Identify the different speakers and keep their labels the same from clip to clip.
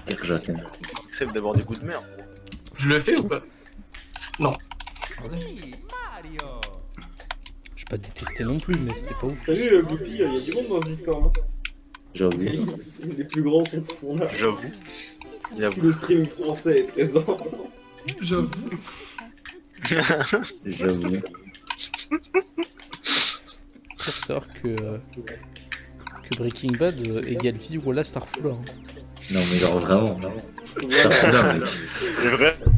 Speaker 1: que j'attends.
Speaker 2: Accepte d'avoir des goûts de merde.
Speaker 3: Je le fais ou pas? Non.
Speaker 4: J'ai pas détesté non plus, mais c'était pas ouf.
Speaker 5: T'as vu, Goupy, il y a du monde dans ce Discord. Hein.
Speaker 1: J'avoue.
Speaker 5: Les plus grands sont là.
Speaker 2: J'avoue.
Speaker 5: Tout le streaming français est présent.
Speaker 6: J'avoue.
Speaker 1: J'avoue.
Speaker 4: Faut savoir que Breaking Bad égale vie Walla Starfula. Hein.
Speaker 1: Non mais genre vraiment. Starfula, mec.
Speaker 2: Mais vraiment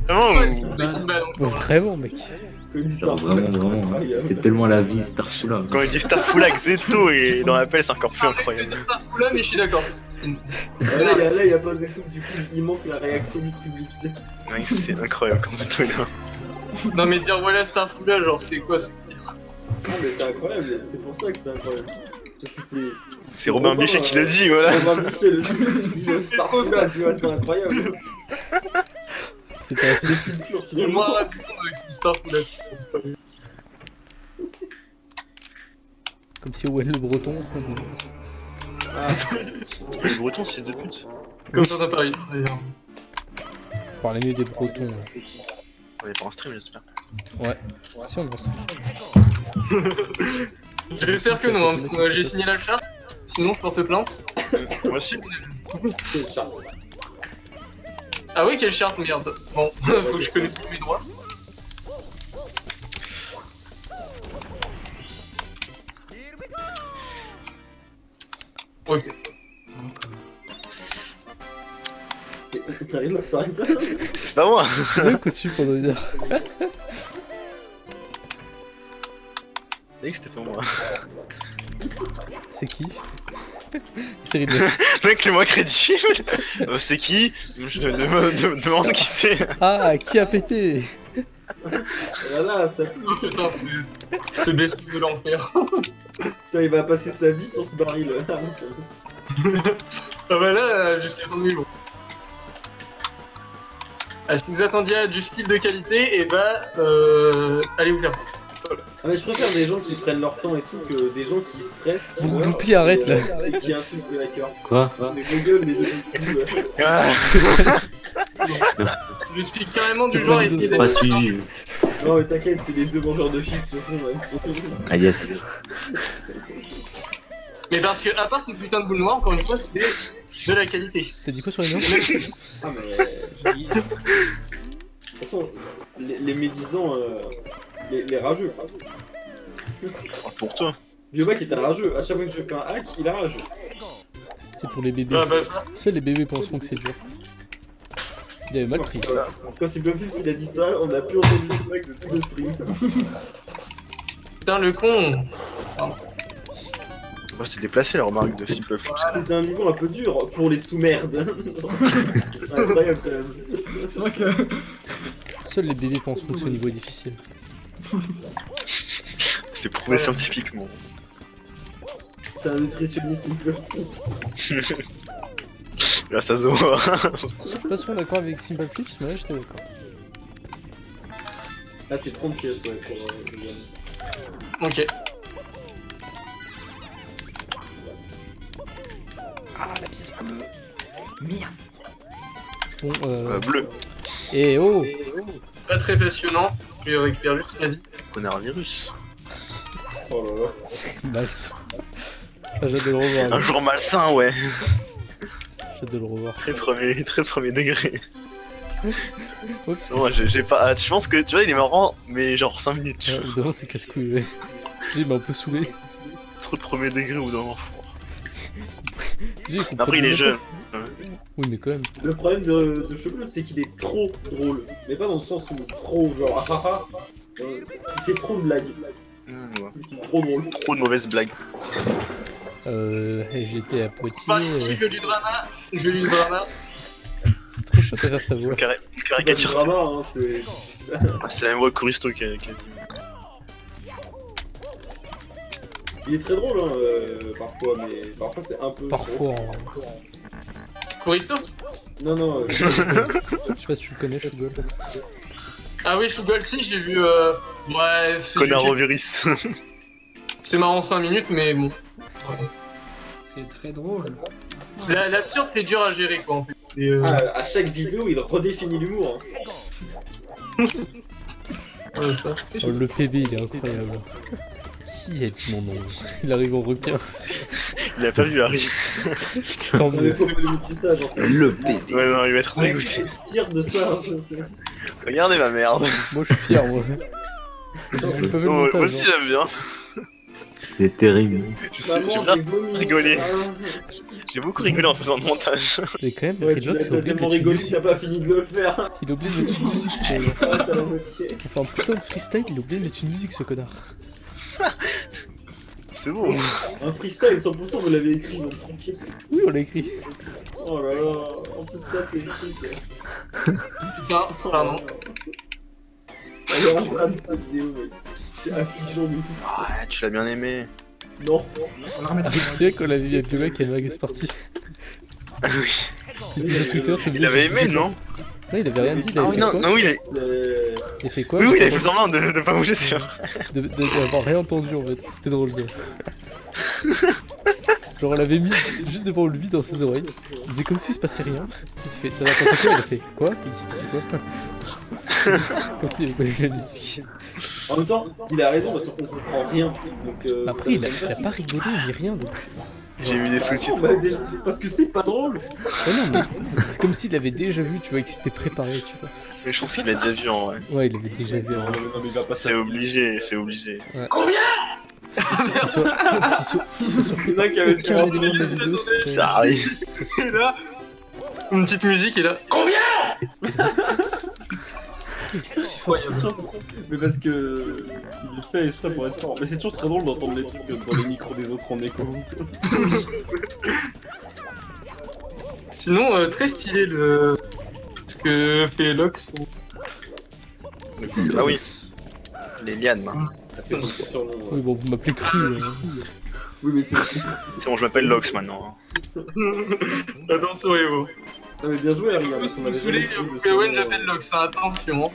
Speaker 4: Vraiment, mec.
Speaker 1: Genre vraiment. C'est tellement la vie Starfula.
Speaker 2: Quand il dit Starfula avec Zeto et dans l'appel, c'est encore plus incroyable.
Speaker 3: Starfula, mais je suis d'accord.
Speaker 5: Là, il y a pas Zeto, du coup, il manque la réaction du public.
Speaker 2: Ouais, c'est incroyable quand Zeto est là.
Speaker 3: Non, mais dire voilà Starfula, genre, c'est quoi?
Speaker 5: Non, mais c'est incroyable, c'est pour ça que c'est incroyable. Parce que c'est.
Speaker 2: C'est Robin Bichet qui le dit, voilà.
Speaker 5: Robin Bichet, le dit Starfula, tu vois, c'est incroyable.
Speaker 4: C'est pas assez.
Speaker 5: C'est culture,
Speaker 3: Et
Speaker 5: finalement.
Speaker 3: moi, rapidement, avec Starfula.
Speaker 4: Comme si Owen le Breton.
Speaker 2: Le breton, fils de pute.
Speaker 3: Comme ça, t'as Paris, d'ailleurs.
Speaker 4: Parlez mieux des Bretons.
Speaker 2: On est pas en stream, j'espère.
Speaker 4: Ouais. Si on en sait.
Speaker 3: J'espère que non, hein, parce que j'ai signé la charte. Sinon, je porte plainte.
Speaker 2: Moi aussi.
Speaker 5: C'est ça.
Speaker 3: Ah oui, quelle charte, merde. Bon, faut que je connaisse tous mes droits. Ok.
Speaker 5: T'as rien que ça arrête.
Speaker 2: C'est pas moi.
Speaker 4: C'est bien qu'on dessus pendant une heure.
Speaker 2: T'as dit que c'était pas moi.
Speaker 4: C'est qui? Série de Lex.
Speaker 2: Mec, le moins crédible. C'est qui? Je me demande qui c'est.
Speaker 4: Ah, qui a pété?
Speaker 5: Voilà, ça pue.
Speaker 3: Oh putain, c'est bestiole de l'enfer.
Speaker 5: Putain, il va passer sa vie sur ce baril.
Speaker 3: Ah bah là, jusqu'à fin de jour. Ah, si vous attendiez à du skill de qualité, et bah, allez vous faire.
Speaker 5: Ah mais je préfère des gens qui prennent leur temps et tout que des gens qui se pressent, qui meurent,
Speaker 4: Goupy, arrête, là.
Speaker 5: et qui insultent le hacker.
Speaker 1: Quoi?
Speaker 5: Les Google, les deux YouTube.
Speaker 2: Ah.
Speaker 3: Je suis carrément du genre à essayer
Speaker 1: Pas
Speaker 3: d'être...
Speaker 1: suivi.
Speaker 5: Non mais t'inquiète, c'est les deux mangeurs de chips se font même.
Speaker 1: Ah yes.
Speaker 3: Mais parce que, à part ces putains de boules noires, encore une fois, c'est de la qualité.
Speaker 4: T'as dit quoi sur les noms?
Speaker 5: Ah mais... De toute façon, les médisants, les rageux.
Speaker 2: Pour toi.
Speaker 5: Biomac est un rageux, à chaque fois que je fais un hack, il est rageux.
Speaker 4: C'est pour les bébés.
Speaker 3: Ah bah ça.
Speaker 4: Seuls les bébés penseront que c'est dur. Il avait mal pris.
Speaker 5: Quand c'est Biofips il a dit ça, on a plus entendu le mec de tout le stream.
Speaker 3: Putain, le con.
Speaker 2: Moi, c'était déplacé la remarque de Simple Flips.
Speaker 5: C'était un niveau un peu dur pour les sous-merdes. C'est incroyable quand même.
Speaker 6: C'est vrai que.
Speaker 4: Seuls les bébés penseront que ce niveau est difficile.
Speaker 2: C'est prouvé scientifiquement.
Speaker 5: C'est un nutritionniste Simple Flips.
Speaker 2: Grâce à Zoa.
Speaker 4: Je suis pas souvent d'accord avec Simple Flips, mais là j'étais d'accord.
Speaker 5: Ah c'est 30 pièces ouais pour le gamme.
Speaker 3: Ok.
Speaker 4: Ah, la pièce bleue. Merde. Bon,
Speaker 2: Bleu.
Speaker 4: Et oh.
Speaker 3: Pas très passionnant. Je récupère juste ma vie.
Speaker 2: Connard virus.
Speaker 5: Oh là là.
Speaker 4: C'est malsain. Ah, j'ai hâte de le revoir.
Speaker 2: Un jour malsain, ouais.
Speaker 4: J'ai hâte de le revoir.
Speaker 2: Très premier degré.
Speaker 4: Oups.
Speaker 2: Non, j'ai pas hâte. Je pense que, tu vois, il est marrant, mais genre 5 minutes. tu vois.
Speaker 4: Devant, c'est casse-couille, ouais. Il m'a un peu saoulé.
Speaker 2: Trop de premier degré ou d'un enfant.
Speaker 4: Déjà, il
Speaker 2: Après, il est jeune.
Speaker 4: Oui, mais quand même.
Speaker 5: Le problème de Chocolat c'est qu'il est trop drôle. Mais pas dans le sens où trop genre ah ah ah. Il fait trop de blagues.
Speaker 2: Ouais.
Speaker 5: Il est trop drôle.
Speaker 2: Trop de mauvaises blagues.
Speaker 4: J'étais à
Speaker 3: Paris,
Speaker 4: Poitiers.
Speaker 3: je veux du drama. Je veux du drama.
Speaker 4: C'est trop chaud de faire sa voix.
Speaker 5: C'est pas du
Speaker 2: Caricature.
Speaker 5: drama, hein, c'est...
Speaker 2: Ah, c'est la même voix que Coristo qui a dit.
Speaker 5: Il est très drôle, hein, parfois, mais parfois c'est un peu...
Speaker 4: Parfois.
Speaker 3: Choristo?
Speaker 5: Non, non,
Speaker 4: Je sais pas si tu le connais, Shugol.
Speaker 3: Ah oui, Shugol, si, je l'ai vu. Ouais,
Speaker 2: Connard virus.
Speaker 3: c'est marrant 5 minutes, mais bon.
Speaker 6: C'est très drôle.
Speaker 3: L'absurde, c'est dur à gérer, quoi, en fait. c'est.
Speaker 5: À chaque vidéo, il redéfinit l'humour.
Speaker 3: Ouais, ça.
Speaker 4: Oh, le PB il est incroyable. Qui a dit mon nom? Il arrive en requin.
Speaker 2: Il a pas vu Harry.
Speaker 4: Tant
Speaker 5: Non, mais
Speaker 4: mieux.
Speaker 5: faut pas lui montrer ça, genre c'est
Speaker 1: Le bébé.
Speaker 2: Ouais, non, il va être dégoûté.
Speaker 5: fier de ça. Hein,
Speaker 2: Regardez ma merde.
Speaker 4: Moi je suis fier moi. J'ai pas vu le
Speaker 2: Oh,
Speaker 4: montage.
Speaker 2: moi aussi
Speaker 4: hein.
Speaker 2: j'aime bien.
Speaker 1: C'est terrible.
Speaker 2: J'ai
Speaker 5: Maman,
Speaker 2: bien
Speaker 5: j'ai vomi.
Speaker 2: rigolé.
Speaker 5: Ah.
Speaker 2: J'ai beaucoup rigolé en faisant le montage.
Speaker 4: Mais quand même,
Speaker 5: Ouais, tu
Speaker 4: Redlock,
Speaker 5: l'as
Speaker 4: c'est oublié de
Speaker 5: tellement
Speaker 4: mettre une
Speaker 5: rigolé,
Speaker 4: musique.
Speaker 5: t'as pas fini de le faire.
Speaker 4: Il a oublié de mettre une musique.
Speaker 5: Il s'arrête à la moitié.
Speaker 4: Enfin, putain de freestyle, il a oublié de mettre une musique ce connard.
Speaker 2: C'est bon.
Speaker 5: Un freestyle 100%, vous l'avez écrit, donc tranquille.
Speaker 4: Oui, on l'a écrit.
Speaker 5: Oh là là, en plus ça c'est le truc.
Speaker 3: Putain, pardon.
Speaker 5: Regarde, rame cette vidéo, mec. C'est affligeant de ouf.
Speaker 2: Ah, tu l'as bien aimé.
Speaker 5: Non.
Speaker 6: On la remettra.
Speaker 4: C'est vrai qu'on l'a vu avec le mec à une Vegas Party.
Speaker 2: Ah oui.
Speaker 4: Il était sur Twitter, je
Speaker 2: Il avait aimé, non?
Speaker 4: Non, il avait rien dit, il
Speaker 2: Ah
Speaker 4: avait
Speaker 2: oui,
Speaker 4: fait
Speaker 2: non,
Speaker 4: quoi
Speaker 2: non, oui, il a...
Speaker 4: Il a fait quoi
Speaker 2: oui,
Speaker 4: je
Speaker 2: oui, il a
Speaker 4: sais
Speaker 2: fait semblant de pas bouger, c'est vrai.
Speaker 4: pas. D'avoir rien entendu en fait, c'était drôle ça. Genre on l'avait mis juste devant lui dans ses oreilles, il faisait comme s'il se passait rien. T'en as pensé quoi? Il a fait quoi? Il s'est passé quoi? Comme s'il avait pas eu la musique.
Speaker 5: En même temps, il a raison parce qu'on comprend rien. Donc, ça
Speaker 4: Après il
Speaker 5: me
Speaker 4: a
Speaker 5: fait
Speaker 4: pas rigolé ni rien donc.
Speaker 2: J'ai eu des sous-titres.
Speaker 5: Bah, déjà, parce que c'est pas drôle.
Speaker 4: Ouais, non mais c'est comme s'il avait déjà vu, tu vois, qu'il s'était préparé, tu vois.
Speaker 2: Mais je pense qu'il a déjà vu en vrai.
Speaker 4: Ouais, il avait déjà vu. hein.
Speaker 5: Non, mais il va passer.
Speaker 2: C'est obligé, c'est obligé.
Speaker 4: Qu'il soit sur
Speaker 5: Il y en a qui avaient sur
Speaker 4: aucun
Speaker 5: un
Speaker 4: élément de la vidéo, c'était
Speaker 2: Ça arrive.
Speaker 3: Et là, une petite musique, et là.
Speaker 5: Mais parce que il est fait exprès pour être fort. Mais c'est toujours très drôle d'entendre les trucs dans les micros des autres en écho.
Speaker 3: Sinon, très stylé le. Ce que fait Lox.
Speaker 2: Ah oui. Les lianes. Hein.
Speaker 5: Ah, c'est son surnom.
Speaker 4: Oui, bon, vous m'appelez cru.
Speaker 5: Oui, mais c'est.
Speaker 2: C'est bon, je m'appelle Lox maintenant.
Speaker 3: Attention, Evo.
Speaker 5: Ah, mais bien joué, Harry, parce qu'on avait jamais
Speaker 3: Désolé,
Speaker 5: trouvé de
Speaker 3: que ouais,
Speaker 5: surnom,
Speaker 3: j'appelle Lox, hein, attention.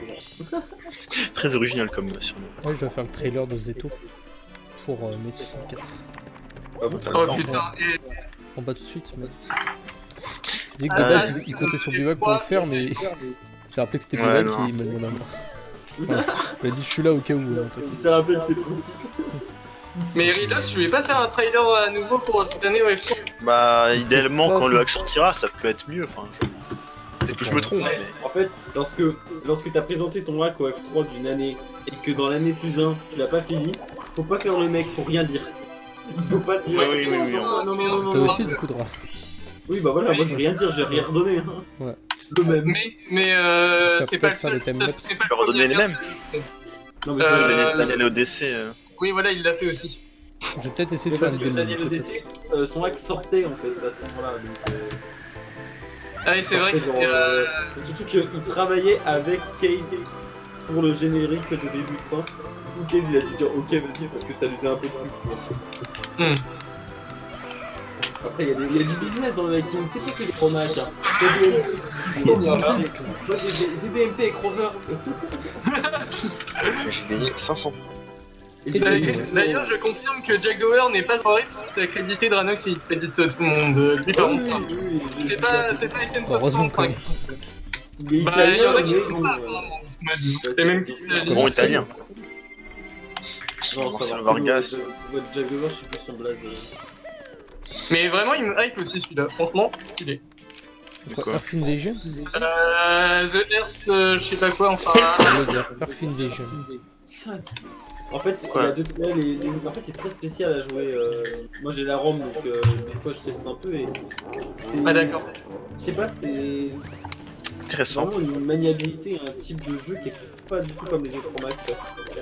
Speaker 2: Très original comme surnom.
Speaker 4: Ouais, je dois faire le trailer de Zeto pour mai 64.
Speaker 5: Ah bon, t'as
Speaker 3: Oh
Speaker 5: le temps.
Speaker 3: putain, et.
Speaker 4: Enfin, pas tout de suite, mais. Il disait que de base, il comptait sur Bivak pour le faire, mais il s'est rappelé que c'était
Speaker 2: Ouais,
Speaker 4: Bivak
Speaker 2: non.
Speaker 4: qui m'a demandé à moi. Voilà. Il a dit, je suis là au cas où.
Speaker 5: Il s'est rappelé de ses principes.
Speaker 3: Mais Rilas, tu voulais pas faire un trailer à nouveau pour cette année au F3?
Speaker 2: Bah, idéalement, quand le hack sortira, ça peut être mieux. Enfin, peut-être que je me trompe. Mais...
Speaker 5: En fait, lorsque t'as présenté ton hack au F3 d'une année et que dans l'année plus 1, tu l'as pas fini, faut pas faire le mec, faut rien dire. Faut pas dire.
Speaker 2: Oui, oui, oui, oui,
Speaker 5: non, non, non, non,
Speaker 4: T'as
Speaker 5: non.
Speaker 4: aussi du coup de rat.
Speaker 5: Oui, bah voilà, moi je vais rien dire, j'ai rien redonné. Hein.
Speaker 4: Ouais.
Speaker 5: Le même.
Speaker 3: Mais
Speaker 4: vas
Speaker 3: c'est pas le
Speaker 4: peut-être faire
Speaker 3: seul,
Speaker 4: des thèmes
Speaker 3: ça serait pas
Speaker 2: Tu vas
Speaker 3: le
Speaker 2: redonner
Speaker 3: premier
Speaker 2: les
Speaker 3: à
Speaker 2: mêmes.
Speaker 3: faire.
Speaker 5: Non, mais
Speaker 2: Daniel ODC.
Speaker 3: Oui, voilà, il l'a fait aussi.
Speaker 4: Je vais peut-être essayer de
Speaker 5: mais
Speaker 4: faire
Speaker 5: parce
Speaker 4: une
Speaker 5: que
Speaker 4: démo.
Speaker 5: Daniel
Speaker 4: peut-être.
Speaker 5: ODC, son hack sortait en fait à ce moment-là. Donc,
Speaker 3: Ah oui, c'est vrai que
Speaker 5: sortait
Speaker 3: c'est.
Speaker 5: dans, et surtout qu'il travaillait avec Case pour le générique de début de fin. Du coup, Case il a dû dire ok, vas-y, parce que ça lui faisait un peu plus.
Speaker 3: Hmm.
Speaker 5: Après, il y a du business dans le hacking, c'est pas que des remarques. Hein. Moi j'ai des MP avec Rover.
Speaker 2: J'ai gagné 500.
Speaker 5: Et
Speaker 3: D'ailleurs, je confirme que Jack Gower n'est pas en rip, parce qu'il a crédité Dranox et il crédite tout le monde. Lui, par contre, ça. C'est pas
Speaker 4: Heureusement que
Speaker 3: SM65.
Speaker 5: Il est
Speaker 3: Bah, il y
Speaker 5: italien,
Speaker 3: en a qui
Speaker 5: mais
Speaker 3: font
Speaker 5: bon.
Speaker 3: pas, apparemment. C'est même qui la
Speaker 2: Bon, italien.
Speaker 5: Non,
Speaker 2: Marcel
Speaker 5: c'est pas
Speaker 2: Vargas.
Speaker 5: Votre Jack Gower, je sais plus son blaze.
Speaker 3: Mais vraiment, il me hype aussi celui-là. Franchement, stylé.
Speaker 2: Quoi
Speaker 4: Earth Invasion
Speaker 3: The Earth, je sais pas quoi, enfin.
Speaker 4: Earth Invasion.
Speaker 5: Ça, en fait,
Speaker 2: Quoi
Speaker 5: il y a en fait, c'est très spécial à jouer. Moi, j'ai la ROM, donc des fois, je teste un peu et c'est.
Speaker 3: Ah, d'accord.
Speaker 5: Je sais pas, c'est
Speaker 2: Intéressant.
Speaker 5: vraiment une maniabilité, un type de jeu qui est pas du tout comme les autres Max, ça c'est ça.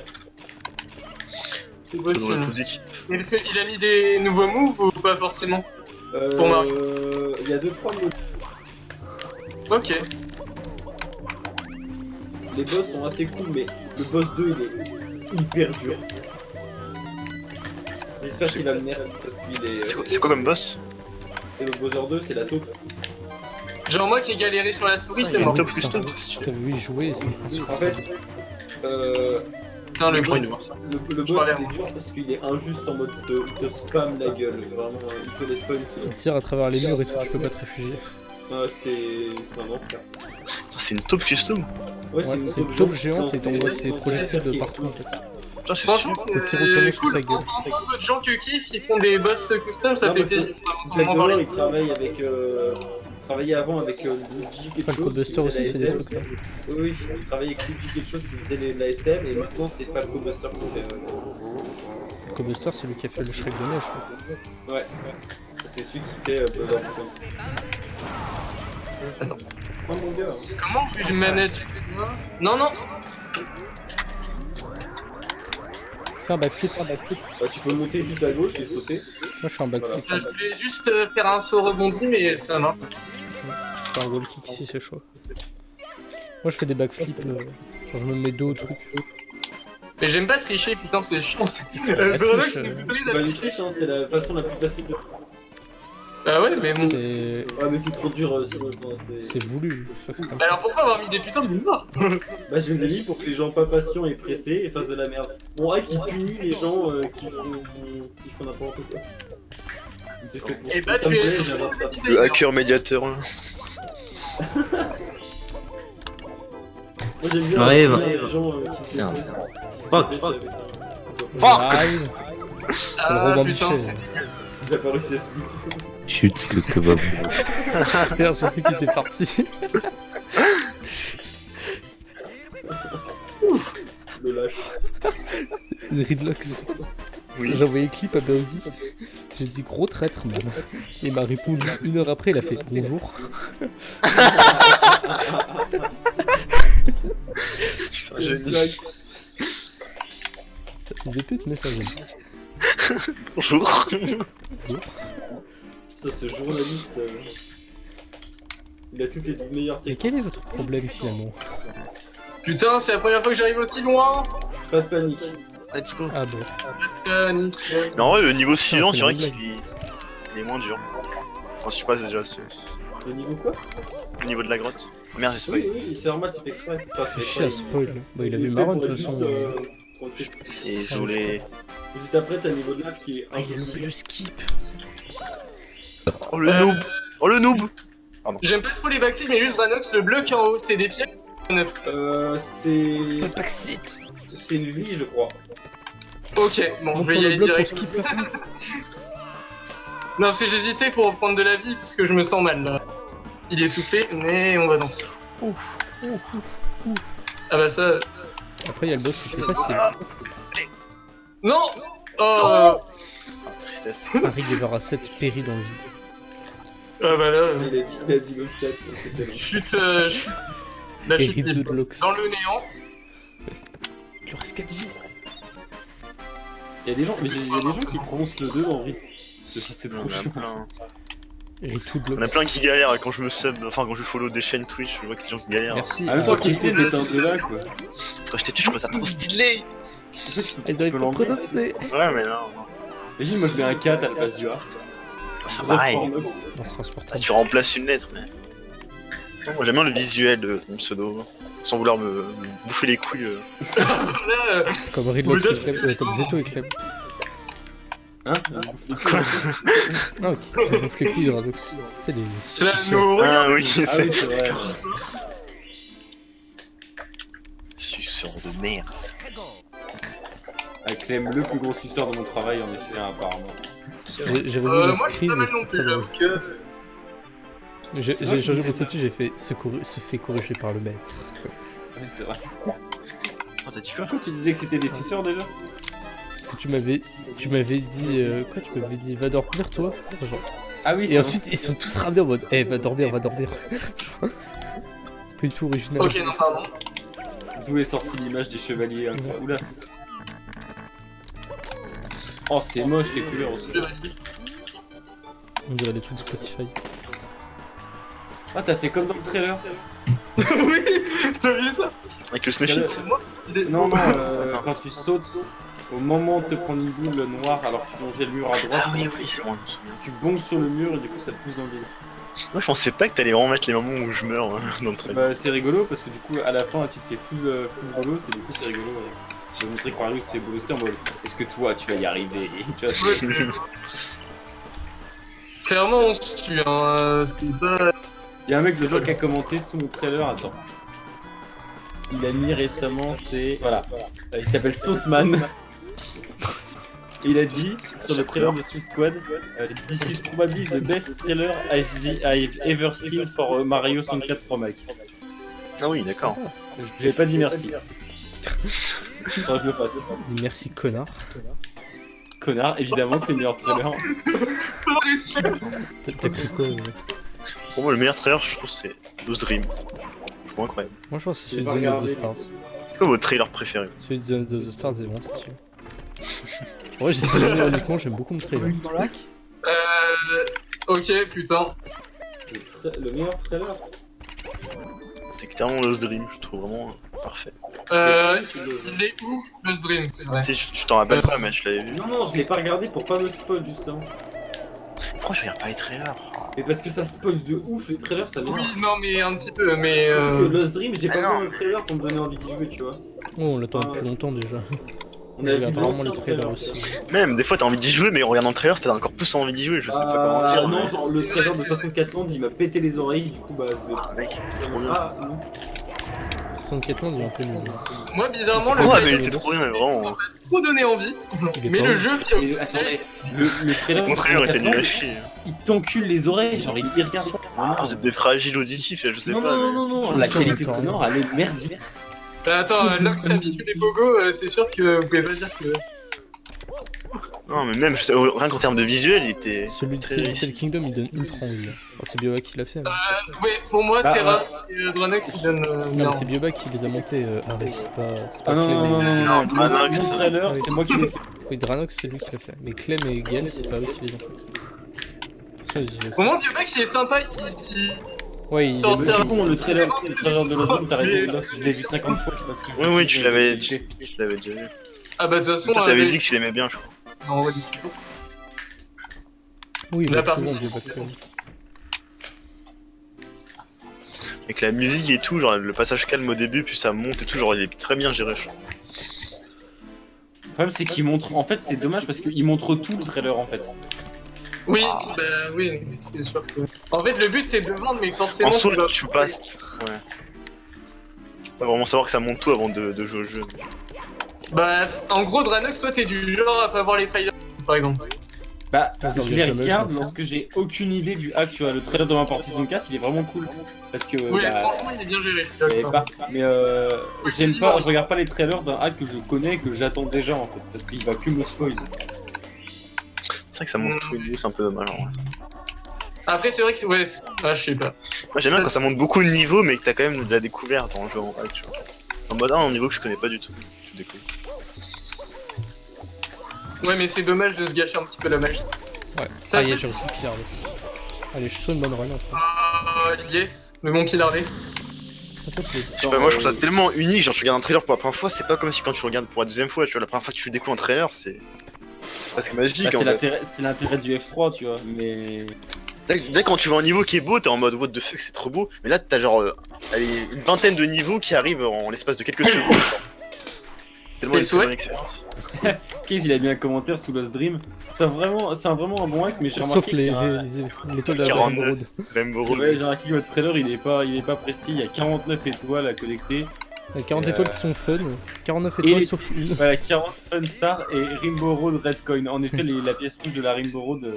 Speaker 3: C'est
Speaker 2: Faudrait
Speaker 3: possible.
Speaker 2: positif.
Speaker 3: Mais est-ce qu'il a mis des nouveaux moves ou pas forcément? Pour Mario.
Speaker 5: Il y a 2-3 modes.
Speaker 3: Ok.
Speaker 5: Les boss sont assez cool, mais le boss 2 il est hyper dur. J'espère qu'il va le nerf parce qu'il est.
Speaker 2: C'est quoi comme boss?
Speaker 5: Et le Bowser 2, c'est la taupe.
Speaker 3: Genre moi qui ai galéré sur la souris,
Speaker 4: Ah,
Speaker 3: c'est
Speaker 4: il y a
Speaker 3: mort.
Speaker 2: Top plus top, c'est stylé.
Speaker 4: T'avais vu y jouer et c'était pas
Speaker 5: En fait,
Speaker 3: Putain, le
Speaker 2: Je crois
Speaker 3: boss.
Speaker 2: de voir ça.
Speaker 5: le
Speaker 3: Je
Speaker 5: boss
Speaker 3: parlais
Speaker 5: il est dur parce qu'il est injuste en mode il te spam la gueule. Vraiment, il te laisse pas une
Speaker 4: Il
Speaker 5: seconde.
Speaker 4: tire à travers les murs et tout, tu peux pas te réfugier.
Speaker 5: C'est un enfer.
Speaker 2: C'est une taupe custom.
Speaker 5: Ouais,
Speaker 4: C'est une taupe géante et t'envoies ses projectiles de partout en fait.
Speaker 2: Putain, c'est
Speaker 3: Franchement,
Speaker 2: sûr.
Speaker 4: Faut tirer au canon sur sa gueule.
Speaker 3: entendre d'autres gens que Kiss qui font des boss custom, ça
Speaker 5: Non,
Speaker 3: fait
Speaker 5: parce que
Speaker 3: plaisir.
Speaker 5: Jack Bauer, il travaille avec. Travaillait avant avec Luigi quelque
Speaker 4: Falco
Speaker 5: chose. qui
Speaker 4: Buster
Speaker 5: faisait
Speaker 4: aussi, c'est des
Speaker 5: la
Speaker 4: trucs là.
Speaker 5: SM. Oui, il travaillait avec Luigi quelque chose qui faisait la SM et maintenant c'est Falco Buster qui fait.
Speaker 4: Falco Buster, c'est lui qui a fait le Shrek de neige. Quoi.
Speaker 5: Ouais. C'est celui qui fait Buzzer Beat'em.
Speaker 3: Attends.
Speaker 5: Oh mon gars.
Speaker 3: Comment puis-je manette? Non, non.
Speaker 4: Fais un backflip.
Speaker 5: Bah, tu peux monter tout à gauche et sauter.
Speaker 4: Moi je fais un backflip.
Speaker 3: Je voulais juste faire un saut rebondi, mais ça marche.
Speaker 4: Faire un wall kick ici, c'est chaud. Moi je fais des backflips. Genre je me mets dos au truc.
Speaker 3: Mais j'aime pas tricher, putain, c'est chiant.
Speaker 4: la
Speaker 3: Dronox
Speaker 4: triche,
Speaker 3: nous autorise
Speaker 5: C'est
Speaker 3: à
Speaker 5: pas une
Speaker 3: tricher.
Speaker 5: triche, hein, c'est la façon la plus facile de.
Speaker 3: Bah ouais, mais bon.
Speaker 4: C'est
Speaker 5: Ouais, mais c'est trop dur sinon. Enfin,
Speaker 4: c'est voulu. Ça fait comme
Speaker 3: Bah
Speaker 4: ça.
Speaker 3: alors pourquoi avoir mis des putains de morts?
Speaker 5: Bah, je les ai mis pour que les gens pas patients et pressés et fassent de la merde. Bon, ouais, qui punit les gens qui font n'importe quoi. C'est fait pour.
Speaker 3: Et bah
Speaker 5: Ça
Speaker 3: tu
Speaker 5: me
Speaker 3: es.
Speaker 5: plaît, j'adore ça.
Speaker 2: Le hacker médiateur là.
Speaker 5: Moi j'aime bien
Speaker 1: Arrive.
Speaker 5: les gens qui se
Speaker 1: Merde.
Speaker 5: déplacent.
Speaker 1: Fuck.
Speaker 4: Arrive.
Speaker 3: Ah
Speaker 4: le Robin
Speaker 3: putain,
Speaker 4: Michel.
Speaker 3: c'est.
Speaker 5: Il a paru 16 buts.
Speaker 1: Chut, le kebab.
Speaker 4: Merde, je sais qu'il était parti.
Speaker 5: Le lâche.
Speaker 4: Ridlox.
Speaker 2: Oui.
Speaker 4: J'ai envoyé clip à Burgi. J'ai dit gros traître, man. Il m'a répondu 1 heure après, il a fait bonjour.
Speaker 2: C'est un génie.
Speaker 4: Ça faisait pute, mais ça j'aime.
Speaker 2: Bonjour.
Speaker 5: Putain, ce journaliste. Il a toutes les meilleures
Speaker 4: Mais
Speaker 5: techniques.
Speaker 4: quel est votre problème finalement?
Speaker 3: Putain, c'est la première fois que j'arrive aussi loin.
Speaker 5: Pas de panique.
Speaker 2: Let's go.
Speaker 4: Ah bon.
Speaker 3: Nick.
Speaker 2: Mais en vrai, le niveau silence,
Speaker 4: c'est
Speaker 2: c'est vrai
Speaker 4: une
Speaker 2: qu'il est moins dur. Enfin, si je passe déjà, c'est
Speaker 5: Le niveau quoi?
Speaker 2: le niveau de la grotte. Merde, j'ai spoilé.
Speaker 5: Oui, c'est normal, c'est fait exprès. Enfin,
Speaker 4: C'est
Speaker 5: fait
Speaker 4: chiant à
Speaker 5: exprès,
Speaker 4: spoil. Bah, il a
Speaker 5: est
Speaker 4: vu
Speaker 5: fait
Speaker 4: Maron
Speaker 5: pour
Speaker 4: de toute
Speaker 5: être
Speaker 4: façon.
Speaker 5: juste, tranquille.
Speaker 2: Désolé.
Speaker 5: Juste après, t'as le niveau de lave qui est
Speaker 4: Ah, il a loupé le skip.
Speaker 2: Oh le noob. Oh le noob.
Speaker 3: J'aime pas trop les backseats, mais juste Dranox, le bloc en haut, c'est des pieds.
Speaker 5: C'est.
Speaker 4: Backseat.
Speaker 5: C'est une vie, je crois.
Speaker 3: Ok, bon,
Speaker 4: Monte
Speaker 3: je vais
Speaker 4: sur
Speaker 3: y
Speaker 4: le
Speaker 3: aller
Speaker 4: bloc pour
Speaker 3: direct.
Speaker 4: skip la fin.
Speaker 3: Non, parce que j'hésitais pour reprendre de la vie, parce que je me sens mal là. Il est soufflé, mais on va dans. Ah bah ça.
Speaker 4: Après, il y a le boss qui est facile.
Speaker 3: Non. Oh.
Speaker 2: Ah, tristesse.
Speaker 4: Harry Guevara 7 périt dans le vide.
Speaker 3: Ah bah là.
Speaker 5: Il a dit le 7, c'était long.
Speaker 3: Chute. La chute
Speaker 4: Périt de
Speaker 3: libre.
Speaker 4: Lox.
Speaker 3: Dans le néant.
Speaker 4: Il lui reste 4 vies.
Speaker 5: Il y a des gens, mais il y a des gens qui prononcent le 2 dans Rip. C'est
Speaker 2: On
Speaker 5: trop
Speaker 2: en a
Speaker 5: chiant.
Speaker 2: plein.
Speaker 4: Ritu de
Speaker 2: On a
Speaker 4: Lox.
Speaker 2: plein qui galèrent quand je me sub, enfin quand je follow des chaînes Twitch, je vois que les gens qui galèrent.
Speaker 4: Merci.
Speaker 5: Ah, mais
Speaker 3: Oh,
Speaker 5: sur
Speaker 3: qui
Speaker 5: Qualité
Speaker 3: cool.
Speaker 5: d'être un de là, quoi.
Speaker 2: Quand j'étais petit, je trouvais ça trop stylé.
Speaker 4: Elle doit être pas prononcée.
Speaker 2: Ouais, mais non.
Speaker 5: Imagine, moi je mets un 4 à la place du A.
Speaker 2: C'est pareil.
Speaker 4: On se transporte.
Speaker 2: Ah, tu remplaces une lettre, mais. Non, moi j'aime bien le visuel de mon pseudo. Sans vouloir me bouffer les couilles.
Speaker 3: Là.
Speaker 4: Comme Ridlox
Speaker 3: Vous
Speaker 4: et Clem, comme Zeto et Clem.
Speaker 5: Hein?
Speaker 4: Non, qui bouffe les couilles de Radox. C'est des.
Speaker 3: C'est la
Speaker 4: suceurs.
Speaker 3: nous.
Speaker 2: Ah oui,
Speaker 5: Ah
Speaker 2: c'est.
Speaker 5: oui, c'est vrai.
Speaker 2: Suceur de merde.
Speaker 5: Ah, Clem, le plus gros suceur de mon travail, en effet, apparemment.
Speaker 4: J'ai revu le
Speaker 3: Moi je suis
Speaker 4: screen
Speaker 3: pas
Speaker 4: et
Speaker 3: mal
Speaker 4: c'était
Speaker 3: non
Speaker 4: très
Speaker 3: plus,
Speaker 4: drôle.
Speaker 3: j'avoue que.
Speaker 4: J'ai
Speaker 5: C'est vrai que
Speaker 4: changé
Speaker 5: je
Speaker 4: mon
Speaker 5: disais ça.
Speaker 4: statut, j'ai fait se fait corriger par le maître.
Speaker 5: Ouais, c'est vrai.
Speaker 2: Oh, t'as dit quoi?
Speaker 5: Pourquoi tu disais que c'était des suceurs déjà?
Speaker 4: Parce que tu m'avais dit quoi? Tu m'avais dit va dormir toi. Genre.
Speaker 5: Ah oui,
Speaker 4: Et
Speaker 5: c'est
Speaker 4: ensuite ils sont tous ramenés en mode eh va dormir. Pas du tout original.
Speaker 3: Ok, non, pardon.
Speaker 5: D'où est sortie l'image des chevaliers incroyable. Oula. Oh, c'est moche les couleurs aussi.
Speaker 4: On dirait les trucs Spotify.
Speaker 5: Ah, t'as fait comme dans le trailer.
Speaker 3: Oui, t'as vu ça?
Speaker 2: Avec le Sneffit.
Speaker 5: Non, non, quand tu sautes, au moment de te prendre une boule noire alors que tu longeais le mur à droite,
Speaker 2: Ah oui, c'est bon, je me souviens.
Speaker 5: tu bonges sur le mur et du coup ça te pousse dans le vide.
Speaker 2: Moi je pensais pas que t'allais vraiment mettre les moments où je meurs dans le trailer.
Speaker 5: Bah, c'est rigolo parce que du coup à la fin tu te fais full bolos et du coup c'est rigolo. Je vais montrer qu'Arius se fait bolosser en mode est-ce que toi tu vas y arriver? Et tu vois,
Speaker 3: Ouais, c'est- Clairement, on se tue, hein. C'est pas.
Speaker 5: Il y a un mec le jour qui a commenté sous mon trailer, attends. Il a mis récemment, c'est... Voilà. Il s'appelle Sauceman. Et il a dit, sur le trailer de Suicide Squad, This is probably the best trailer I've ever seen for Mario 64 remake.
Speaker 2: Ah oui, d'accord.
Speaker 5: Je lui ai pas dit merci. Faudrait que je le fasse.
Speaker 4: Dis merci, connard.
Speaker 5: Connard, évidemment que c'est le meilleur trailer.
Speaker 3: Sans respect.
Speaker 4: T'as cru quoi
Speaker 2: Pour moi, le meilleur trailer, je trouve, c'est Lost Dream. Je trouve incroyable.
Speaker 4: Moi, je pense que c'est celui de
Speaker 5: J'ai pas
Speaker 4: Zone of the
Speaker 5: regardé.
Speaker 4: Stars.
Speaker 2: C'est quoi votre trailer préféré?
Speaker 4: Celui de Zone of the Stars est vraiment stylé. En vrai, j'essaie de ironiquement, j'aime beaucoup mon trailer.
Speaker 6: Dans le lac.
Speaker 3: Ok, putain.
Speaker 5: Le meilleur trailer.
Speaker 2: C'est clairement Lost Dream, je trouve vraiment parfait.
Speaker 3: Il est ouf, le Dream, c'est vrai.
Speaker 2: Si, je t'en rappelle pas, mais je l'avais vu.
Speaker 5: Non, non, je l'ai pas regardé pour pas me spoil justement.
Speaker 2: Pourquoi je regarde pas les trailers?
Speaker 5: Mais parce que ça spoil de ouf les trailers, ça
Speaker 3: Oui,
Speaker 5: m'énerve.
Speaker 3: non, mais un petit peu, mais.
Speaker 5: Surtout que Lost Dream, j'ai pas
Speaker 2: Ah non.
Speaker 5: besoin de trailer pour me donner envie d'y jouer, tu vois.
Speaker 4: Oh, on l'attend depuis longtemps déjà.
Speaker 5: On
Speaker 4: On
Speaker 5: a vu
Speaker 4: regarde vraiment les
Speaker 5: l'ancien
Speaker 4: trailers
Speaker 5: trailer
Speaker 4: aussi.
Speaker 2: Même, des fois t'as envie d'y jouer, mais en regardant le trailer, t'as encore plus envie d'y jouer, je sais pas comment dire.
Speaker 5: Non, genre le trailer de 64 Land, il m'a pété les oreilles, du coup bah je voulais.
Speaker 2: Ah, mec, trop bien.
Speaker 5: Ah non.
Speaker 4: 64 ans, il est un peu nul.
Speaker 3: Moi, bizarrement, le
Speaker 2: Ouais, mais
Speaker 3: trailer
Speaker 2: il était trop bien, vraiment.
Speaker 3: trop donné envie.
Speaker 4: Il est
Speaker 3: Mais
Speaker 4: pas
Speaker 3: le
Speaker 4: ouf.
Speaker 3: jeu,
Speaker 5: Et, attends, le trailer
Speaker 2: Mon
Speaker 5: de
Speaker 2: trailer était
Speaker 5: 64
Speaker 2: nul à
Speaker 5: Land,
Speaker 2: chier.
Speaker 5: il t'encule les oreilles, genre il regarde.
Speaker 2: Ah, vous êtes des fragiles auditifs, je sais
Speaker 5: Non,
Speaker 2: pas.
Speaker 5: non, non, non, non, la
Speaker 4: D'accord,
Speaker 5: qualité
Speaker 4: d'accord.
Speaker 5: sonore elle est merdique.
Speaker 3: Attends, Locke s'habitue les pogos, c'est sûr que vous pouvez pas dire que.
Speaker 2: Non, mais même, rien qu'en termes de visuel, il était.
Speaker 4: Celui de
Speaker 2: très
Speaker 4: Cell
Speaker 2: réussi.
Speaker 4: Kingdom, il donne ultra envie. Oh, c'est Biohack qui l'a fait. Mais...
Speaker 3: Ouais, pour moi,
Speaker 5: Bah,
Speaker 3: Terra et Dranox, ils donnent.
Speaker 4: Non, mais
Speaker 3: bien.
Speaker 4: c'est Biohack qui les a montés, Harry. C'est pas
Speaker 5: Ah non,
Speaker 4: Clem
Speaker 5: non,
Speaker 4: et-
Speaker 5: non, non, non,
Speaker 2: Non,
Speaker 5: non,
Speaker 2: Dranox.
Speaker 5: mon trailer, c'est moi qui l'ai fait.
Speaker 4: Oui, Dranox, c'est lui qui l'a fait. Mais Clem et Gale, c'est pas eux qui les ont fait. De toute façon, ils-
Speaker 3: Pour moi, Biobax, il est sympa,
Speaker 4: Ouais, il
Speaker 3: Sort-
Speaker 5: Mais je suis con, le trailer de Lost Dream, t'as raison, Lox, je l'ai vu 50 fois parce que je
Speaker 2: Oui, oui, tu l'avais
Speaker 5: déjà.
Speaker 2: déjà vu.
Speaker 3: Ah bah, de toute façon,
Speaker 2: Toi, t'avais
Speaker 3: avec-
Speaker 2: dit que tu l'aimais bien, je crois.
Speaker 3: on va discuter.
Speaker 4: Oui, il
Speaker 3: La
Speaker 4: a souvent
Speaker 3: partie-
Speaker 4: Biohack. quand même.
Speaker 2: Avec la musique et tout, genre le passage calme au début, puis ça monte et tout, genre il est très bien géré, je trouve.
Speaker 5: Le problème c'est qu'il montre, en fait c'est dommage parce qu'il montre tout le trailer en fait.
Speaker 3: Oui, bah oui, c'est sûr que. En fait, le but c'est de vendre, mais forcément.
Speaker 2: En soi,
Speaker 3: tu vas-
Speaker 2: je peux pas. Ouais. Je peux pas vraiment savoir que ça monte tout avant de jouer au jeu.
Speaker 3: Bah, en gros, Dranox, toi t'es du genre à pas voir les trailers, par exemple.
Speaker 5: Bah,
Speaker 4: Attends,
Speaker 5: je les
Speaker 4: Gamma,
Speaker 5: regarde
Speaker 4: je m'en
Speaker 5: lorsque j'ai aucune idée du hack, tu vois, le trailer de ma partie Zone 4 il est vraiment cool. Parce que,
Speaker 3: Oui,
Speaker 5: bah,
Speaker 3: franchement, il est bien géré, je suis
Speaker 5: je savais
Speaker 3: d'accord.
Speaker 5: pas. Mais j'aime pas, je regarde pas les trailers d'un hack que je connais et que j'attends déjà en fait. Parce qu'il va que me spoil.
Speaker 2: C'est vrai que ça monte tout et tout, c'est un peu dommage. En vrai.
Speaker 3: Après, c'est vrai que. Ouais, ah, je sais pas.
Speaker 2: Moi j'aime bien quand ça monte beaucoup de niveaux, mais que t'as quand même de la découverte en jeu en vrai, tu vois. En mode un niveau que je connais pas du tout, tu découvres.
Speaker 3: Ouais, mais c'est dommage de se gâcher un petit peu la magie.
Speaker 4: Ouais.
Speaker 3: Ça,
Speaker 4: Ah, il y a
Speaker 3: c'est-
Speaker 4: déjà aussi Killer Race. Allez, je suis sur une bonne run en fait.
Speaker 3: Yes, le bon Killer Race.
Speaker 4: Ça fait plaisir.
Speaker 2: Je sais pas, moi je trouve ça tellement unique, genre tu regardes un trailer pour la première fois, c'est pas comme si quand tu regardes pour la deuxième fois, tu vois, la première fois que tu découvres un trailer, c'est presque magique
Speaker 5: Bah,
Speaker 2: en fait.
Speaker 5: c'est l'intérêt du F3, tu vois, mais.
Speaker 2: Dès quand tu vois un niveau qui est beau, t'es en mode what the fuck, c'est trop beau, mais là t'as genre allez, une vingtaine de niveaux qui arrivent en l'espace de quelques secondes. genre. C'est tellement
Speaker 3: Tes
Speaker 2: une très bonne
Speaker 3: souhaits
Speaker 2: expérience.
Speaker 5: Case il a mis un commentaire sous Lost Dream. C'est vraiment un bon hack, mais j'ai
Speaker 4: Sauf
Speaker 5: remarqué.
Speaker 4: les
Speaker 5: qu'il y a un-
Speaker 4: l'étoile de la
Speaker 2: 49.
Speaker 4: Rainbow Road.
Speaker 2: Rainbow Road.
Speaker 5: Ouais, j'ai remarqué que votre trailer il est pas précis, il y a 49 étoiles à collecter.
Speaker 4: Il y a 40
Speaker 5: Et,
Speaker 4: étoiles qui sont fun. 49 étoiles
Speaker 5: et-
Speaker 4: sauf une.
Speaker 5: Voilà, 40 Fun Star et Rainbow Road Red Coin. En effet, la pièce rouge de la Rainbow Road,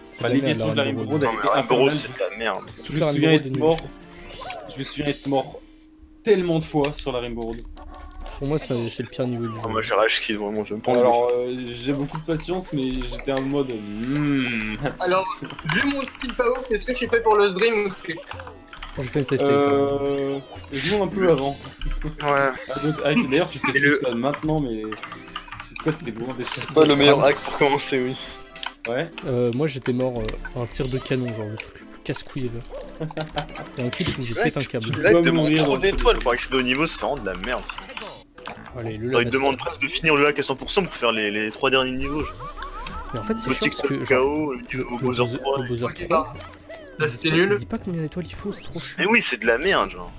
Speaker 4: C'est
Speaker 5: enfin,
Speaker 4: de
Speaker 5: les
Speaker 4: la
Speaker 5: pièces
Speaker 4: merde,
Speaker 5: rouges de la Rainbow Road,
Speaker 2: Non,
Speaker 5: elle
Speaker 2: mais
Speaker 5: était
Speaker 2: Rainbow Road,
Speaker 5: infernale.
Speaker 2: c'est de la merde.
Speaker 5: Je
Speaker 4: Toute
Speaker 5: me
Speaker 4: la
Speaker 5: souviens
Speaker 4: Rainbow
Speaker 5: être
Speaker 4: Road,
Speaker 5: mort. Je me souviens être mort tellement de fois sur la Rainbow Road.
Speaker 4: Pour moi, c'est le pire niveau du jeu.
Speaker 2: Ah, moi j'ai rage qui vraiment, je me prends
Speaker 5: Alors, j'ai beaucoup de patience, mais j'étais en mode.
Speaker 3: Alors, vu mon skill pas ouf, est-ce que je suis prêt pour Lost Dream ou Street?
Speaker 4: Quand je fais une save state.
Speaker 5: Joue un peu avant.
Speaker 2: Ouais,
Speaker 5: D'ailleurs, tu fais
Speaker 2: Et
Speaker 5: Suicide
Speaker 2: le-
Speaker 5: Squad maintenant, mais. Suicide Squad, c'est loin d'être
Speaker 2: c'est pas le meilleur hack pour commencer, oui.
Speaker 5: Ouais.
Speaker 4: Moi, j'étais mort à un tir de canon, genre le truc le plus casse-couille ever. Il y a un clip où je
Speaker 2: Ouais,
Speaker 4: pète un câble.
Speaker 5: tu-
Speaker 2: Là, il
Speaker 5: dois
Speaker 2: te demande
Speaker 5: mourir
Speaker 2: trop
Speaker 5: dans le
Speaker 2: d'étoiles pour accéder au niveau, c'est vraiment de la merde. Ça.
Speaker 4: Allez, le
Speaker 2: Alors, il
Speaker 4: lama
Speaker 2: te demande
Speaker 4: star.
Speaker 2: presque de finir le hack à 100% pour faire les 3 derniers niveaux.
Speaker 4: Mais en fait, c'est chiant
Speaker 2: Gothic
Speaker 4: parce que. genre,
Speaker 2: KO, le niveau Bowser 3.
Speaker 4: le Bowser
Speaker 3: Ok,
Speaker 4: 3.
Speaker 3: Là, c'était
Speaker 4: il
Speaker 3: nul.
Speaker 4: dit pas combien d'étoiles il faut, c'est trop chiant.
Speaker 2: Mais oui, c'est de la merde, genre.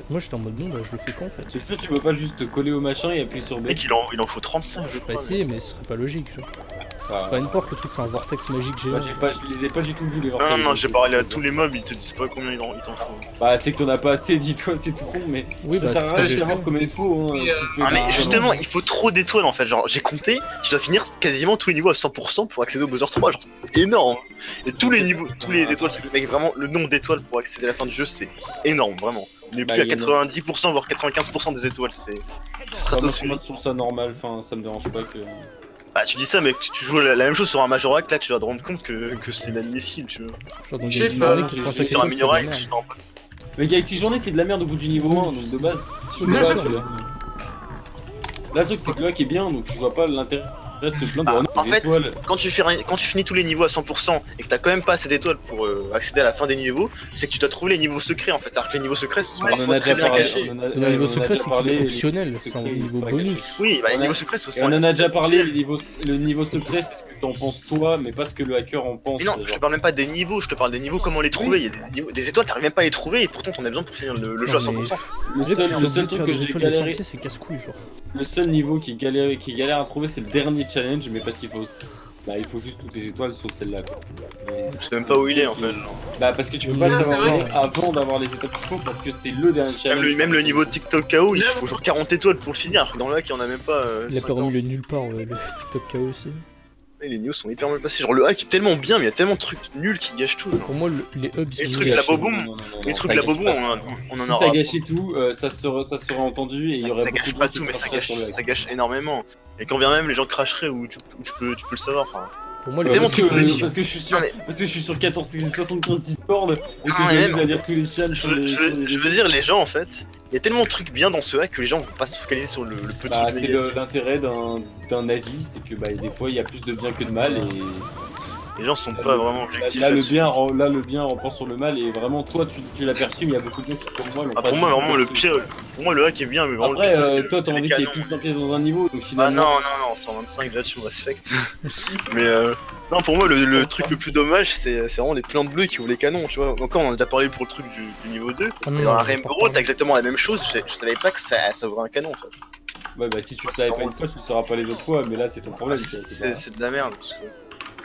Speaker 4: Moi, j'étais en mode bon, bah je le fais quand en fait.
Speaker 5: C'est sûr, tu peux pas juste te coller au machin et appuyer sur B.
Speaker 2: Mec, il en faut 35, je
Speaker 4: J'ai pas
Speaker 2: crois.
Speaker 4: essayé, mais ce serait pas logique. Genre.
Speaker 5: Enfin,
Speaker 4: Pas une porte, le truc, c'est un vortex magique géant.
Speaker 5: moi, je les ai pas du tout vus les
Speaker 2: Non,
Speaker 5: vortex.
Speaker 2: non, j'ai parlé à tous les mobs, ils te disent pas combien ils t'en font.
Speaker 5: Bah, c'est que t'en as pas assez, dis-toi, c'est tout con, mais
Speaker 4: Oui,
Speaker 5: ça
Speaker 4: bah,
Speaker 5: sert
Speaker 4: c'est
Speaker 5: à
Speaker 4: ce
Speaker 5: rien
Speaker 4: que
Speaker 5: de
Speaker 4: j'ai
Speaker 5: savoir
Speaker 4: fait.
Speaker 5: combien il faut. Hein.
Speaker 3: Mais,
Speaker 5: Tu fais
Speaker 2: Ah, mais
Speaker 5: pas-
Speaker 2: justement, il faut trop d'étoiles en fait. Genre, j'ai compté, tu dois finir quasiment tous les niveaux à 100% pour accéder au Bowser 3. Genre, c'est énorme. Et tous les niveaux, tous les étoiles, mec, vraiment, le nombre d'étoiles pour accéder à la fin du jeu, c'est énorme, vraiment. On est
Speaker 5: Bah,
Speaker 2: plus à
Speaker 5: il y en a-
Speaker 2: 90%, voire 95% des étoiles, c'est
Speaker 5: Bah, moi,
Speaker 2: stratosphérique.
Speaker 5: je trouve ça normal, enfin, ça me dérange pas que.
Speaker 2: Bah, tu dis ça, mais tu joues la même chose sur un Majorac, là, tu vas te rendre compte que c'est inadmissible, tu vois.
Speaker 4: Genre, dans
Speaker 3: Je sais
Speaker 4: des
Speaker 3: pas,
Speaker 4: journées qui te font
Speaker 5: sur
Speaker 2: Sur un
Speaker 4: sacrifier, c'est de la
Speaker 2: Minorac,
Speaker 4: merde.
Speaker 2: je te rends pas.
Speaker 5: Mais Galactic Journée, c'est de la merde au bout du niveau 1, donc de base, tu
Speaker 3: Bien
Speaker 5: vois
Speaker 3: sûr.
Speaker 5: pas, tu vois. Là, le truc, c'est que le hack est bien, donc je vois pas l'intérêt de se plaindre.
Speaker 2: Bah,
Speaker 5: Oh non,
Speaker 2: en
Speaker 5: les
Speaker 2: fait,
Speaker 5: étoiles.
Speaker 2: Quand tu finis tous les niveaux à 100% et que t'as quand même pas assez d'étoiles pour accéder à la fin des niveaux, c'est que tu dois trouver les niveaux secrets en fait. C'est-à-dire que les niveaux secrets sont
Speaker 5: On en
Speaker 2: parfois
Speaker 5: a
Speaker 2: très
Speaker 5: déjà
Speaker 2: bien
Speaker 5: parlé.
Speaker 2: cachés.
Speaker 4: Le niveau secret, c'est qu'il est
Speaker 5: les
Speaker 4: optionnel,
Speaker 5: niveaux
Speaker 4: c'est un
Speaker 5: secrets, ils
Speaker 4: niveau
Speaker 5: sont pas
Speaker 4: bonus.
Speaker 5: cachés.
Speaker 2: Oui, bah les
Speaker 5: On a-
Speaker 2: niveaux secrets ce
Speaker 5: Et
Speaker 2: sont.
Speaker 5: on en a déjà
Speaker 2: extrêmement
Speaker 5: parlé,
Speaker 2: cachés.
Speaker 5: le niveau secret, c'est ce que t'en penses toi, mais pas ce que le hacker en pense.
Speaker 2: Mais non, je te parle même pas des niveaux, je te parle des niveaux, comment les trouver. Il y a des étoiles, t'arrives même pas à les trouver et pourtant t'en as besoin pour finir le jeu à
Speaker 4: Non, mais-
Speaker 2: 100%.
Speaker 5: Le
Speaker 4: Mec,
Speaker 5: seul,
Speaker 4: ils sont
Speaker 5: le
Speaker 4: obligés
Speaker 5: seul
Speaker 4: de
Speaker 5: truc
Speaker 4: faire
Speaker 5: que
Speaker 4: des
Speaker 5: j'ai
Speaker 4: étoiles de 100
Speaker 5: galéré,
Speaker 4: pieds, c'est casse-couille, genre.
Speaker 5: le seul niveau qui est galère à trouver, c'est le dernier challenge, mais parce qu'il faut. Bah, il faut juste toutes les étoiles sauf celle-là. Quoi. Mais
Speaker 2: Je sais même pas où il est en fait.
Speaker 5: Bah, parce que tu peux pas
Speaker 3: Non,
Speaker 5: savoir
Speaker 3: c'est vrai.
Speaker 5: avant d'avoir les étoiles qu'il faut, parce que c'est le dernier challenge.
Speaker 2: Même le niveau TikTok KO, il faut genre 40 étoiles pour le finir, alors que dans le hack il y en a même pas.
Speaker 4: Il a
Speaker 2: 50.
Speaker 4: pas remis le nulle part, le TikTok KO aussi.
Speaker 2: Et les news sont hyper mal passés. Genre le hack est tellement bien, mais il y a tellement de trucs nuls qui gâchent tout. Genre.
Speaker 4: Pour moi, les hubs,
Speaker 2: Et le
Speaker 4: sont
Speaker 2: truc
Speaker 4: nuls.
Speaker 2: la
Speaker 5: gâché-
Speaker 2: boboum,
Speaker 5: non, non, non,
Speaker 2: Les
Speaker 5: non,
Speaker 2: trucs
Speaker 5: ça
Speaker 2: la
Speaker 5: gâche
Speaker 2: bobo,
Speaker 5: pas
Speaker 2: on en
Speaker 5: Si
Speaker 2: aura.
Speaker 5: ça gâchait tout, ça serait entendu et il y aurait
Speaker 2: Ça
Speaker 5: beaucoup
Speaker 2: gâche
Speaker 5: de
Speaker 2: pas
Speaker 5: gens qui
Speaker 2: tout, mais ça
Speaker 5: frapperaient
Speaker 2: gâche,
Speaker 5: sur le hack.
Speaker 2: ça gâche énormément. Et quand bien même les gens cracheraient ou tu peux le savoir. Enfin,
Speaker 4: Pour moi,
Speaker 2: Ouais,
Speaker 4: les
Speaker 2: tellement
Speaker 5: Parce
Speaker 2: truc
Speaker 5: que,
Speaker 2: positif.
Speaker 5: parce que je suis sur,
Speaker 2: Non, mais-
Speaker 5: parce que je suis sur 75 Discord et que
Speaker 2: Ah, mais
Speaker 5: j'amuse
Speaker 2: même-
Speaker 5: à lire tous les chats sur les. sur les-
Speaker 2: je veux dire, les gens en fait, il y a tellement de trucs bien dans ce hack que les gens vont pas se focaliser sur le peu de
Speaker 5: Bah,
Speaker 2: trucs
Speaker 5: c'est
Speaker 2: négatifs.
Speaker 5: l'intérêt d'un avis, c'est que bah, des fois il y a plus de bien que de mal et
Speaker 2: Les gens sont pas vraiment objectifs.
Speaker 5: là,
Speaker 2: là-dessus.
Speaker 5: le bien remporte sur le mal et vraiment toi tu l'as perçu, mais il y a beaucoup de gens qui comme moi l'ont
Speaker 2: Ah,
Speaker 5: pas
Speaker 2: pour moi,
Speaker 5: du tout
Speaker 2: vraiment, le
Speaker 5: perçu.
Speaker 2: pire. Pour moi, le hack est bien, mais vraiment.
Speaker 5: Après,
Speaker 2: le pire, c'est
Speaker 5: toi t'as
Speaker 2: les
Speaker 5: envie qu'il y ait
Speaker 2: canons.
Speaker 5: plus 100 pièces dans un niveau, donc
Speaker 2: Ah
Speaker 5: finalement.
Speaker 2: non, 125 là tu me respectes. Mais non, pour moi, le truc le plus dommage, c'est vraiment les plantes bleues qui ouvrent les canons, tu vois. Encore, on en a déjà parlé pour le truc du niveau 2.
Speaker 4: Ah non,
Speaker 2: Et dans la
Speaker 4: non,
Speaker 2: Rainbow
Speaker 4: pas
Speaker 2: Road, t'as
Speaker 4: parlé.
Speaker 2: exactement la même chose. Je savais pas que ça ouvrait un canon en fait.
Speaker 5: Ouais, bah si tu le savais pas une fois, tu le sauras pas les autres fois, mais là c'est ton problème. tu vois, c'est pas-
Speaker 2: C'est de la merde. Parce que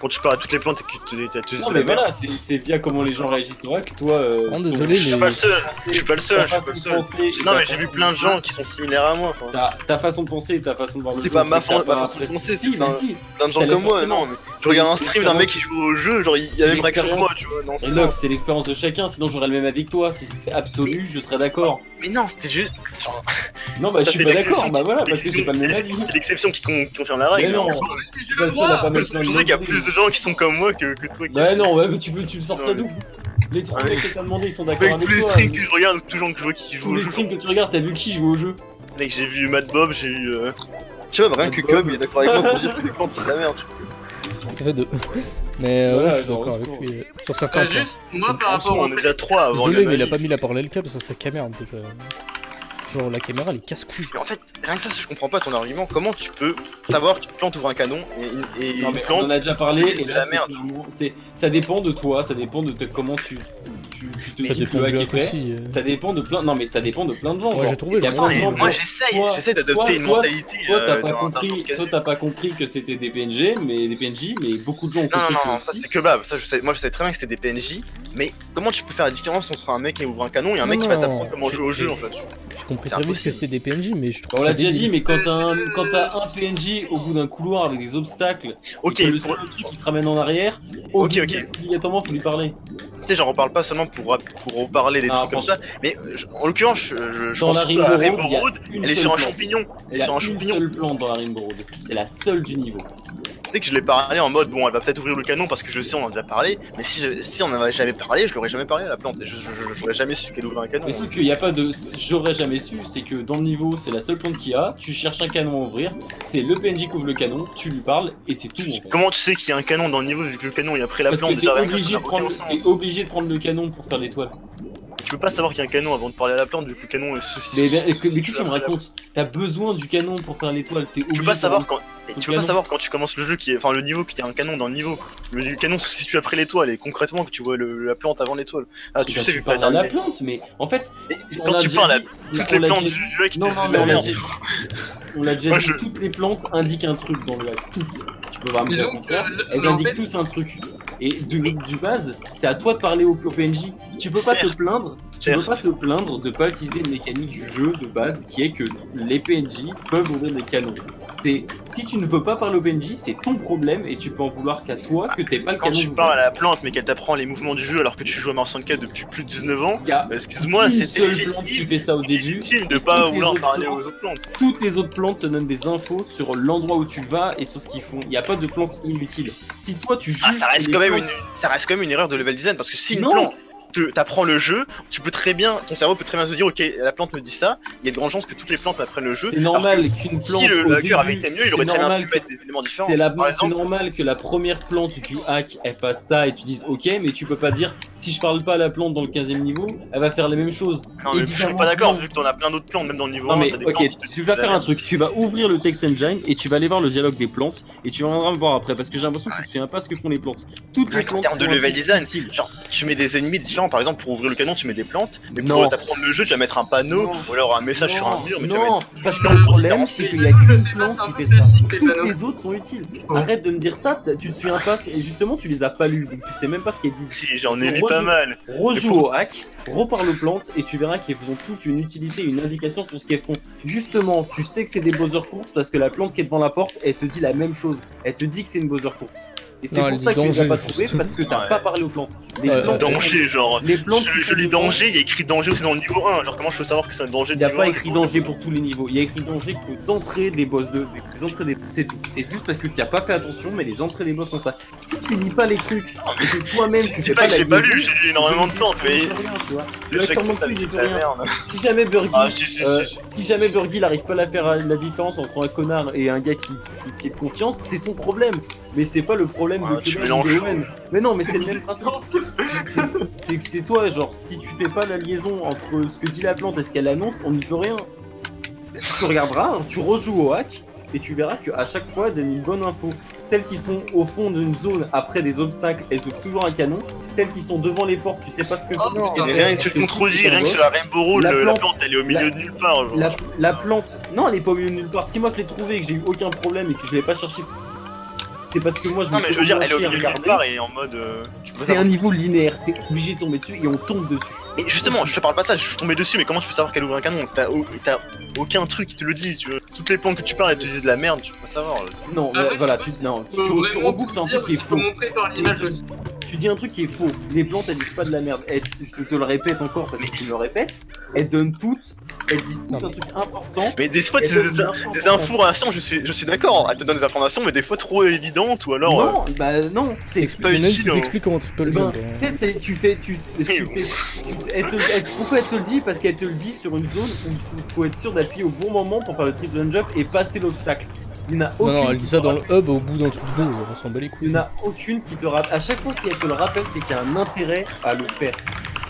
Speaker 2: quand tu parles à toutes les plantes et que tu
Speaker 5: Non mais voilà, c'est via comment les gens réagissent au hack, toi.
Speaker 4: Non, désolé,
Speaker 2: Je suis
Speaker 4: mais-
Speaker 2: pas le seul. Je suis pas le seul.
Speaker 5: Ta
Speaker 2: Je suis pas
Speaker 5: façon
Speaker 2: le
Speaker 5: de
Speaker 2: seul.
Speaker 5: penser et
Speaker 2: Non,
Speaker 5: ta
Speaker 2: mais j'ai vu
Speaker 5: façon
Speaker 2: plein de
Speaker 5: de-
Speaker 2: gens qui sont similaires à moi. Enfin,
Speaker 5: Ta façon de penser et ta façon de voir le
Speaker 2: C'est
Speaker 5: jeu.
Speaker 2: pas ma
Speaker 5: fait que t'as
Speaker 2: ma
Speaker 5: pas
Speaker 2: façon de
Speaker 5: apprécié-
Speaker 2: penser,
Speaker 5: Si,
Speaker 2: c'est
Speaker 5: bah
Speaker 2: plein-
Speaker 5: si.
Speaker 2: plein de gens
Speaker 5: Ça l'est
Speaker 2: comme moi.
Speaker 5: forcément.
Speaker 2: Non, mais je regarde un stream d'un mec qui joue au jeu, genre il y a la même réaction que moi, tu vois. Non, c'est
Speaker 5: Et Nox, c'est l'expérience de chacun, sinon j'aurais le même avis que toi. Si c'était absolu, je serais d'accord.
Speaker 2: Mais non, c'était juste.
Speaker 5: Non, bah je
Speaker 2: Ça,
Speaker 5: suis
Speaker 2: c'est
Speaker 5: pas
Speaker 2: l'exception
Speaker 5: d'accord, bah
Speaker 2: qui-
Speaker 5: voilà, parce que j'ai pas le même avis.
Speaker 2: C'est l'exception qui confirme la règle.
Speaker 5: Mais non,
Speaker 2: hein.
Speaker 5: je suis pas le seul à pas
Speaker 2: Je
Speaker 5: mettre plein de
Speaker 2: sais qu'il y a
Speaker 5: choses.
Speaker 2: plus de gens qui sont comme moi que toi. qui-
Speaker 5: Bah non, ouais, mais tu le sors ça d'où? Les trois
Speaker 2: Ouais.
Speaker 5: mecs que t'as demandé, ils sont d'accord
Speaker 2: Mec,
Speaker 5: avec
Speaker 2: tous les
Speaker 5: toi.
Speaker 2: streams que je regarde, tous les gens que je vois qui jouent
Speaker 5: Tous
Speaker 2: au
Speaker 5: les
Speaker 2: jeu.
Speaker 5: streams que tu regardes, t'as vu qui joue au jeu?
Speaker 2: Mec, j'ai vu Mad Bob, j'ai eu. Tu vois, rien
Speaker 5: Mad
Speaker 2: que
Speaker 5: Bob.
Speaker 2: Cobb, il est d'accord avec moi pour dire que les plantes c'est de la merde.
Speaker 4: Ça fait deux. Mais
Speaker 5: Voilà,
Speaker 4: ouais, je suis
Speaker 5: non,
Speaker 4: d'accord
Speaker 5: c'est
Speaker 4: avec
Speaker 5: bon.
Speaker 4: lui. Sur certains points.
Speaker 3: Juste, moi par
Speaker 2: Franchement,
Speaker 3: rapport au
Speaker 2: on est déjà 3 avant
Speaker 4: Désolé,
Speaker 2: le
Speaker 4: mais il a
Speaker 2: Nanaï.
Speaker 4: pas mis la parallèle câble, ça sa caméra déjà. Genre la caméra elle est casse-couille.
Speaker 2: Mais en fait, rien que ça, je comprends pas ton argument. Comment tu peux savoir qu'une plante ouvre un canon et
Speaker 5: Non
Speaker 2: une
Speaker 5: mais on
Speaker 2: plante
Speaker 5: en a déjà parlé
Speaker 2: c'est
Speaker 5: et
Speaker 2: de
Speaker 5: là
Speaker 2: la
Speaker 5: c'est
Speaker 2: merde.
Speaker 5: clairement- ça dépend de toi, ça dépend de comment tu te
Speaker 4: Ça
Speaker 5: dis que
Speaker 4: dépend
Speaker 5: le
Speaker 4: du
Speaker 5: hack est
Speaker 4: hack
Speaker 5: fait.
Speaker 4: aussi.
Speaker 5: Ça dépend de plein non mais ça dépend de plein de gens.
Speaker 4: Ouais,
Speaker 5: genre.
Speaker 4: j'ai trouvé,
Speaker 5: Il y a
Speaker 4: j'ai
Speaker 5: plein de
Speaker 4: trouvé.
Speaker 5: gens
Speaker 2: moi
Speaker 5: qui-
Speaker 2: j'essaye,
Speaker 5: toi-
Speaker 2: j'essaie d'adopter une
Speaker 5: toi-
Speaker 2: mentalité
Speaker 5: Toi t'as pas
Speaker 2: d'un
Speaker 5: compris,
Speaker 2: joueur
Speaker 5: toi
Speaker 2: casual.
Speaker 5: t'as pas compris que c'était des PNG, mais beaucoup de gens ont
Speaker 2: Non,
Speaker 5: compris
Speaker 2: non,
Speaker 5: que
Speaker 2: ça
Speaker 5: si.
Speaker 2: c'est que bab, ça je sais, moi je savais très bien que c'était des PNJ, mais comment tu peux faire la différence entre un mec qui ouvre un canon et un
Speaker 4: Non,
Speaker 2: mec qui va
Speaker 4: non,
Speaker 2: t'apprendre comment jouer au jeu en fait?
Speaker 4: J'ai compris
Speaker 2: C'est
Speaker 4: très vite que
Speaker 2: impossible.
Speaker 4: c'était des PNJ, mais je trouve
Speaker 5: On
Speaker 4: ça
Speaker 5: l'a déjà
Speaker 4: débile.
Speaker 5: dit, mais quand t'as un PNJ au bout d'un couloir avec des obstacles,
Speaker 2: Ok,
Speaker 5: et que le
Speaker 2: pour-
Speaker 5: seul truc qui te ramène en arrière,
Speaker 2: Ok.
Speaker 5: obligatoirement faut lui parler.
Speaker 2: tu sais, j'en reparle pas seulement pour reparler des
Speaker 5: Ah,
Speaker 2: trucs comme ça, mais en l'occurrence, je
Speaker 5: Dans
Speaker 2: pense
Speaker 5: la
Speaker 2: surtout
Speaker 5: Rainbow
Speaker 2: à
Speaker 5: Road,
Speaker 2: Rainbow
Speaker 5: il y a
Speaker 2: Road,
Speaker 5: une
Speaker 2: elle est
Speaker 5: seule
Speaker 2: sur un
Speaker 5: plante.
Speaker 2: champignon,
Speaker 5: Il y a
Speaker 2: sur un
Speaker 5: une
Speaker 2: champignon.
Speaker 5: seule plante dans la Rainbow Road. C'est la seule du niveau.
Speaker 2: Tu sais que je l'ai parlé en mode bon, elle va peut-être ouvrir le canon parce que je sais, on en a déjà parlé, mais si on en avait jamais parlé, je l'aurais jamais parlé à la plante, et j'aurais jamais su qu'elle ouvrait un canon.
Speaker 5: Mais sauf qu'il n'y a pas de. J'aurais jamais su, c'est que dans le niveau, c'est la seule plante qu'il y a. Tu cherches un canon à ouvrir, c'est le PNJ qui ouvre le canon, tu lui parles et c'est tout en fait.
Speaker 2: Comment tu sais qu'il y a un canon dans le niveau vu que le canon est après la
Speaker 5: Parce que
Speaker 2: plante?
Speaker 5: t'es
Speaker 2: Déjà rien que ça,
Speaker 5: obligé,
Speaker 2: ça
Speaker 5: de
Speaker 2: n'a
Speaker 5: prendre,
Speaker 2: aucun sens.
Speaker 5: t'es obligé de prendre le canon pour faire l'étoile.
Speaker 2: Tu peux pas savoir qu'il y a un canon avant de parler à la plante vu que le canon est
Speaker 5: Mais qu'est-ce que tu me racontes? T'as besoin du canon pour faire l'étoile. T'es
Speaker 2: Tu
Speaker 5: obligé
Speaker 2: peux pas
Speaker 5: de
Speaker 2: savoir
Speaker 5: prendre-
Speaker 2: quand.
Speaker 5: le
Speaker 2: Tu peux pas
Speaker 5: canon.
Speaker 2: savoir quand tu commences le jeu enfin le niveau qu'il y a un canon dans le niveau. Le canon se situe après l'étoile et concrètement que tu vois la plante avant l'étoile. Ah tu
Speaker 5: Quand
Speaker 2: sais
Speaker 5: tu
Speaker 2: vu que t'as
Speaker 5: parles à la
Speaker 2: terminé.
Speaker 5: plante, mais en fait.
Speaker 2: Et
Speaker 5: on
Speaker 2: quand
Speaker 5: a
Speaker 2: tu
Speaker 5: déjà
Speaker 2: parles à
Speaker 5: dit-
Speaker 2: toutes
Speaker 5: on
Speaker 2: les
Speaker 5: l'a
Speaker 2: plantes
Speaker 5: déjà-
Speaker 2: du hack,
Speaker 5: Non,
Speaker 2: c'est
Speaker 5: non,
Speaker 2: de
Speaker 5: mais
Speaker 2: la
Speaker 5: on l'a
Speaker 2: merde.
Speaker 5: dit. On l'a déjà
Speaker 2: Moi,
Speaker 5: dit,
Speaker 2: je-
Speaker 5: toutes les plantes indiquent un truc dans le hack. Toutes. Tu peux pas me dire le contraire. Elles indiquent tous un truc. Et du base, c'est à toi de parler au PNJ. Tu peux pas te plaindre. Tu peux pas te plaindre de pas utiliser une mécanique du jeu de base qui est que les PNJ peuvent ouvrir des canons. Si tu ne veux pas parler au PNJ, c'est ton problème et tu peux en vouloir qu'à toi que t'aies pas le
Speaker 2: Quand
Speaker 5: canon.
Speaker 2: tu parles à la plante mais qu'elle t'apprend les mouvements du jeu alors que tu joues à Mario 64 depuis plus de 19 ans,
Speaker 5: Il y a
Speaker 2: excuse-moi,
Speaker 5: une
Speaker 2: c'était
Speaker 5: seule plante qui fait ça au début.
Speaker 2: légitime de pas
Speaker 5: Toutes les
Speaker 2: vouloir
Speaker 5: autres
Speaker 2: parler
Speaker 5: plantes.
Speaker 2: aux autres plantes.
Speaker 5: Toutes les autres plantes te donnent des infos sur l'endroit où tu vas et sur ce qu'ils font. Il n'y a pas de plantes inutiles. Si toi tu juges.
Speaker 2: Ah, ça
Speaker 5: que
Speaker 2: reste
Speaker 5: les
Speaker 2: quand même
Speaker 5: plantes-
Speaker 2: ça reste quand même une erreur de level design parce que si une
Speaker 5: Non.
Speaker 2: plante t'apprend le jeu, tu peux très bien, ton cerveau peut très bien se dire ok la plante me dit ça, il y a de grandes chances que toutes les plantes m'apprennent le jeu.
Speaker 5: C'est normal qu'une plante.
Speaker 2: Si le
Speaker 5: au
Speaker 2: hacker avait
Speaker 5: début,
Speaker 2: été mieux, il
Speaker 5: c'est
Speaker 2: aurait très bien
Speaker 5: normal
Speaker 2: pu
Speaker 5: que-
Speaker 2: mettre des éléments différents.
Speaker 5: C'est
Speaker 2: Par exemple,
Speaker 5: normal que la première plante du hack elle fasse ça et tu dises ok, mais tu peux pas dire si je parle pas à la plante dans le 15e niveau, elle va faire la même chose.
Speaker 2: non, mais je suis
Speaker 5: Évidemment
Speaker 2: pas d'accord
Speaker 5: que non.
Speaker 2: vu que t'en as plein d'autres plantes même dans le niveau
Speaker 5: Non
Speaker 2: 1.
Speaker 5: mais
Speaker 2: t'as des
Speaker 5: ok,
Speaker 2: plantes qui te
Speaker 5: tu
Speaker 2: disent
Speaker 5: vas faire
Speaker 2: la
Speaker 5: un truc, tu vas ouvrir le text engine et tu vas aller voir le dialogue des plantes et tu viendras me voir après parce que j'ai l'impression que tu te souviens pas ce que font les plantes. Toutes les
Speaker 2: merde. En
Speaker 5: plantes
Speaker 2: termes de
Speaker 5: font un
Speaker 2: level
Speaker 5: truc
Speaker 2: design,
Speaker 5: utile.
Speaker 2: genre tu mets des ennemis différents, par exemple pour ouvrir le canon tu mets des plantes, mais
Speaker 5: Non.
Speaker 2: pour t'apprendre le jeu tu vas mettre un panneau
Speaker 5: Non.
Speaker 2: ou alors un message sur un mur, mais tu vas
Speaker 5: Non,
Speaker 2: mettre
Speaker 5: parce que
Speaker 2: plein de
Speaker 5: le problème
Speaker 2: différents
Speaker 5: c'est
Speaker 3: styles.
Speaker 5: qu'il y a
Speaker 3: Je
Speaker 5: qu'une
Speaker 3: sais pas,
Speaker 5: plante
Speaker 3: c'est un
Speaker 5: qui
Speaker 3: peu
Speaker 5: fait ça.
Speaker 3: classique, les
Speaker 5: Toutes
Speaker 3: panneaux.
Speaker 5: les autres sont utiles.
Speaker 3: Oh.
Speaker 5: Arrête de me dire ça, tu te souviens pas, et justement tu les as pas lus, donc tu sais même pas ce qu'elles disent.
Speaker 2: Si, j'en ai lu
Speaker 5: Moi,
Speaker 2: pas
Speaker 5: je-
Speaker 2: mal.
Speaker 5: Rejoue au hack, reparle aux plantes et tu verras qu'elles ont toutes une utilité, une indication sur ce qu'elles font. Justement, tu sais que c'est des Bowser Course parce que la plante qui est devant la porte, elle te dit la même chose. Elle te dit que c'est une Bowser Course. Et c'est
Speaker 4: Non, elle
Speaker 5: pour ça
Speaker 4: dit
Speaker 5: que tu les as
Speaker 4: danger,
Speaker 5: pas trouvées
Speaker 4: justement.
Speaker 5: parce que t'as
Speaker 2: Ouais.
Speaker 5: pas parlé aux plantes. Les
Speaker 4: Ouais,
Speaker 5: plantes,
Speaker 2: Danger, genre.
Speaker 5: les plantes qui
Speaker 2: Je
Speaker 5: sont
Speaker 2: lis
Speaker 5: devant-
Speaker 2: danger, il y a écrit danger aussi dans le niveau 1. Genre, comment je peux savoir que c'est un danger
Speaker 5: Il
Speaker 2: de
Speaker 5: n'y a
Speaker 2: niveau
Speaker 5: pas
Speaker 2: 1?
Speaker 5: écrit danger pour tous les niveaux. Il y a écrit danger qu'aux entrées des boss des entrées des. C'est tout. C'est juste parce que tu n'as pas fait attention, mais les entrées des boss sont ça. Si tu lis pas les trucs et que toi-même tu
Speaker 2: Je
Speaker 5: fais
Speaker 2: dis
Speaker 5: pas
Speaker 2: pas que
Speaker 5: la
Speaker 2: j'ai pas
Speaker 5: liaison,
Speaker 2: lu, j'ai lu énormément de plantes, mais.
Speaker 5: rien, tu vois. Le
Speaker 2: Chaque
Speaker 5: hacker non
Speaker 2: fois, ça
Speaker 5: plus,
Speaker 2: me
Speaker 5: il
Speaker 2: dit
Speaker 5: dit
Speaker 2: de la
Speaker 5: rien.
Speaker 2: merde.
Speaker 5: Si jamais Burgi,
Speaker 2: Ah, si.
Speaker 5: si jamais Burgi n'arrive pas à faire la différence entre un connard et un gars qui est de confiance, c'est son problème. Mais c'est pas le problème
Speaker 2: Ah,
Speaker 5: de
Speaker 2: tu
Speaker 5: Connor
Speaker 2: mélanges
Speaker 5: ou de
Speaker 2: tout.
Speaker 5: Owen. Mais non, mais c'est le même principe. C'est que c'est toi, genre, si tu fais pas la liaison entre ce que dit la plante et ce qu'elle annonce, on n'y peut rien. Tu regarderas, tu rejoues au hack et tu verras qu'à chaque fois, elle donne une bonne info. Celles qui sont au fond d'une zone après des obstacles, elles ouvrent toujours un canon. Celles qui sont devant les portes, tu sais pas ce que
Speaker 3: Oh,
Speaker 5: font,
Speaker 3: non.
Speaker 5: ce qu'elles
Speaker 2: Mais
Speaker 5: font,
Speaker 2: rien que tu te
Speaker 5: c'est
Speaker 2: contredis,
Speaker 5: super
Speaker 2: rien que
Speaker 5: boss.
Speaker 2: sur la Rainbow Road,
Speaker 5: La
Speaker 2: la
Speaker 5: plante-
Speaker 2: plante elle est au milieu de nulle part. Genre.
Speaker 5: La plante, non, elle est pas au milieu de nulle part. Si moi je l'ai trouvée et que j'ai eu aucun problème et que je l'ai pas cherché, c'est parce que moi je
Speaker 2: Non,
Speaker 5: me
Speaker 2: mais
Speaker 5: fais
Speaker 2: je veux dire,
Speaker 5: bien
Speaker 2: elle est au
Speaker 5: chier à
Speaker 2: milieu de nulle
Speaker 5: regarder.
Speaker 2: part et en mode. Tu peux
Speaker 5: C'est
Speaker 2: savoir.
Speaker 5: un niveau linéaire, t'es obligé de tomber dessus et on tombe dessus.
Speaker 2: Mais justement, je te parle pas de ça, je suis tombé dessus, mais comment tu peux savoir qu'elle ouvre un canon? T'as aucun truc qui te le dit, tu vois. Toutes les plantes que tu parles, elles te disent de la merde, tu peux pas savoir.
Speaker 5: Non,
Speaker 3: Ah ouais,
Speaker 5: voilà,
Speaker 3: je sais
Speaker 5: tu,
Speaker 3: pas
Speaker 5: non,
Speaker 3: si
Speaker 5: tu,
Speaker 3: faut
Speaker 5: tu
Speaker 3: vraiment
Speaker 5: reboucles un
Speaker 3: dire,
Speaker 5: truc qui est
Speaker 3: parce qu'il faut
Speaker 5: faux.
Speaker 3: montrer par l'image aussi.
Speaker 5: Tu dis un truc qui est faux. Les plantes, elles disent pas de la merde. Je te le répète encore parce que tu me le répètes. Elles donnent toutes. Elles disent
Speaker 4: Non,
Speaker 5: tout un truc important.
Speaker 2: Mais des fois,
Speaker 5: Elles
Speaker 2: c'est
Speaker 5: donnent
Speaker 2: des informations, je suis d'accord, elle te donne des informations, mais des fois trop évidentes, ou alors.
Speaker 5: Non, bah non, c'est.
Speaker 4: T'expliques,
Speaker 2: pas
Speaker 4: il y en a une
Speaker 2: utile,
Speaker 4: qui
Speaker 2: hein.
Speaker 4: t'explique comment triple
Speaker 5: Ben,
Speaker 4: jump.
Speaker 5: tu sais, c'est tu fais, pourquoi elle te le dit? Parce qu'elle te le dit sur une zone où il faut être sûr d'appuyer au bon moment pour faire le triple jump et passer l'obstacle. Il n'y en a
Speaker 4: Non,
Speaker 5: aucune.
Speaker 4: non, elle
Speaker 5: qui
Speaker 4: dit ça
Speaker 5: te
Speaker 4: dans le hub au bout d'un truc d'eau, on s'en bat les
Speaker 5: Il
Speaker 4: couilles.
Speaker 5: n'y en a aucune qui te rappelle. À chaque fois, si elle te le rappelle, c'est qu'il y a un intérêt à le faire.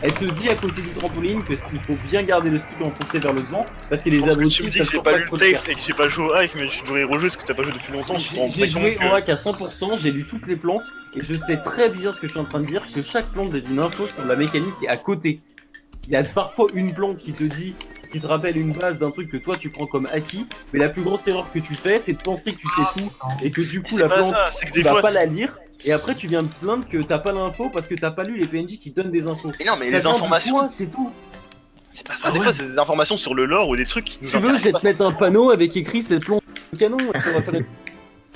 Speaker 5: Elle te dit à côté du trampoline que s'il faut bien garder le stick enfoncé vers le devant, parce que les
Speaker 2: Tu
Speaker 5: abrutis
Speaker 2: me dis
Speaker 5: savent
Speaker 2: que j'ai
Speaker 5: toujours
Speaker 2: pas
Speaker 5: pas
Speaker 2: lu
Speaker 5: trop
Speaker 2: le
Speaker 5: le faire.
Speaker 2: texte et que j'ai pas joué au hack, mais tu devrais rejouer parce que t'as pas joué depuis longtemps, tu te rends
Speaker 5: J'ai
Speaker 2: pas
Speaker 5: joué
Speaker 2: compte
Speaker 5: au hack à 100%, j'ai lu toutes les plantes, et je sais très bien ce que je suis en train de dire, que chaque plante donne une info sur la mécanique et à côté. Il y a parfois une plante qui te dit, qui te rappelle une base d'un truc que toi tu prends comme acquis, mais la plus grosse erreur que tu fais, c'est de penser que tu sais tout, et que du coup
Speaker 2: C'est
Speaker 5: la
Speaker 2: pas
Speaker 5: plante,
Speaker 2: ça, c'est que
Speaker 5: tu
Speaker 2: des
Speaker 5: vas
Speaker 2: fois.
Speaker 5: pas la lire, et après tu viens te plaindre que t'as pas l'info parce que t'as pas lu les PNJ qui donnent des infos.
Speaker 2: Mais non, mais
Speaker 5: Ça
Speaker 2: les
Speaker 5: vient de
Speaker 2: informations,
Speaker 5: toi, c'est tout.
Speaker 2: c'est pas ça. Des fois, c'est des informations sur le lore ou des trucs qui
Speaker 5: Si
Speaker 2: nous
Speaker 5: tu veux, je
Speaker 2: intéressent
Speaker 5: vais
Speaker 2: pas.
Speaker 5: te mettre un panneau avec écrit cette plante de canon. Et, ça va faire des-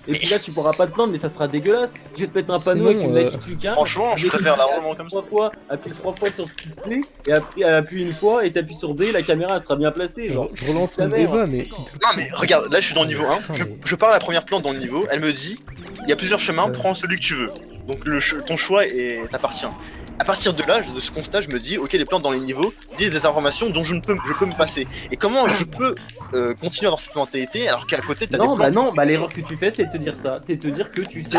Speaker 5: et puis là, tu pourras pas te plaindre, mais ça sera dégueulasse. Je vais te mettre un panneau
Speaker 4: Sinon,
Speaker 5: avec une mec qui tue qu'un.
Speaker 2: Franchement, je préfère largement comme ça.
Speaker 5: 3 fois, appuie 3 fois sur stick C, et appuie une fois, et t'appuies sur B, la caméra elle sera bien placée. Genre,
Speaker 4: Je relance
Speaker 5: ta
Speaker 4: mon
Speaker 5: mère.
Speaker 4: débat, mais.
Speaker 2: Non, mais regarde, là je suis dans le niveau 1, je parle à la première plante dans le niveau, elle me dit il y a plusieurs chemins, prends celui que tu veux. Donc ton choix t'appartient. À partir de là, de ce constat, je me dis ok, les plantes dans les niveaux disent des informations dont je peux me passer. Et comment je peux continuer à avoir cette mentalité alors qu'à côté t'as des
Speaker 5: non,
Speaker 2: plantes.
Speaker 5: bah non, bah l'erreur que tu fais, c'est de te dire ça. C'est de te dire que tu sais.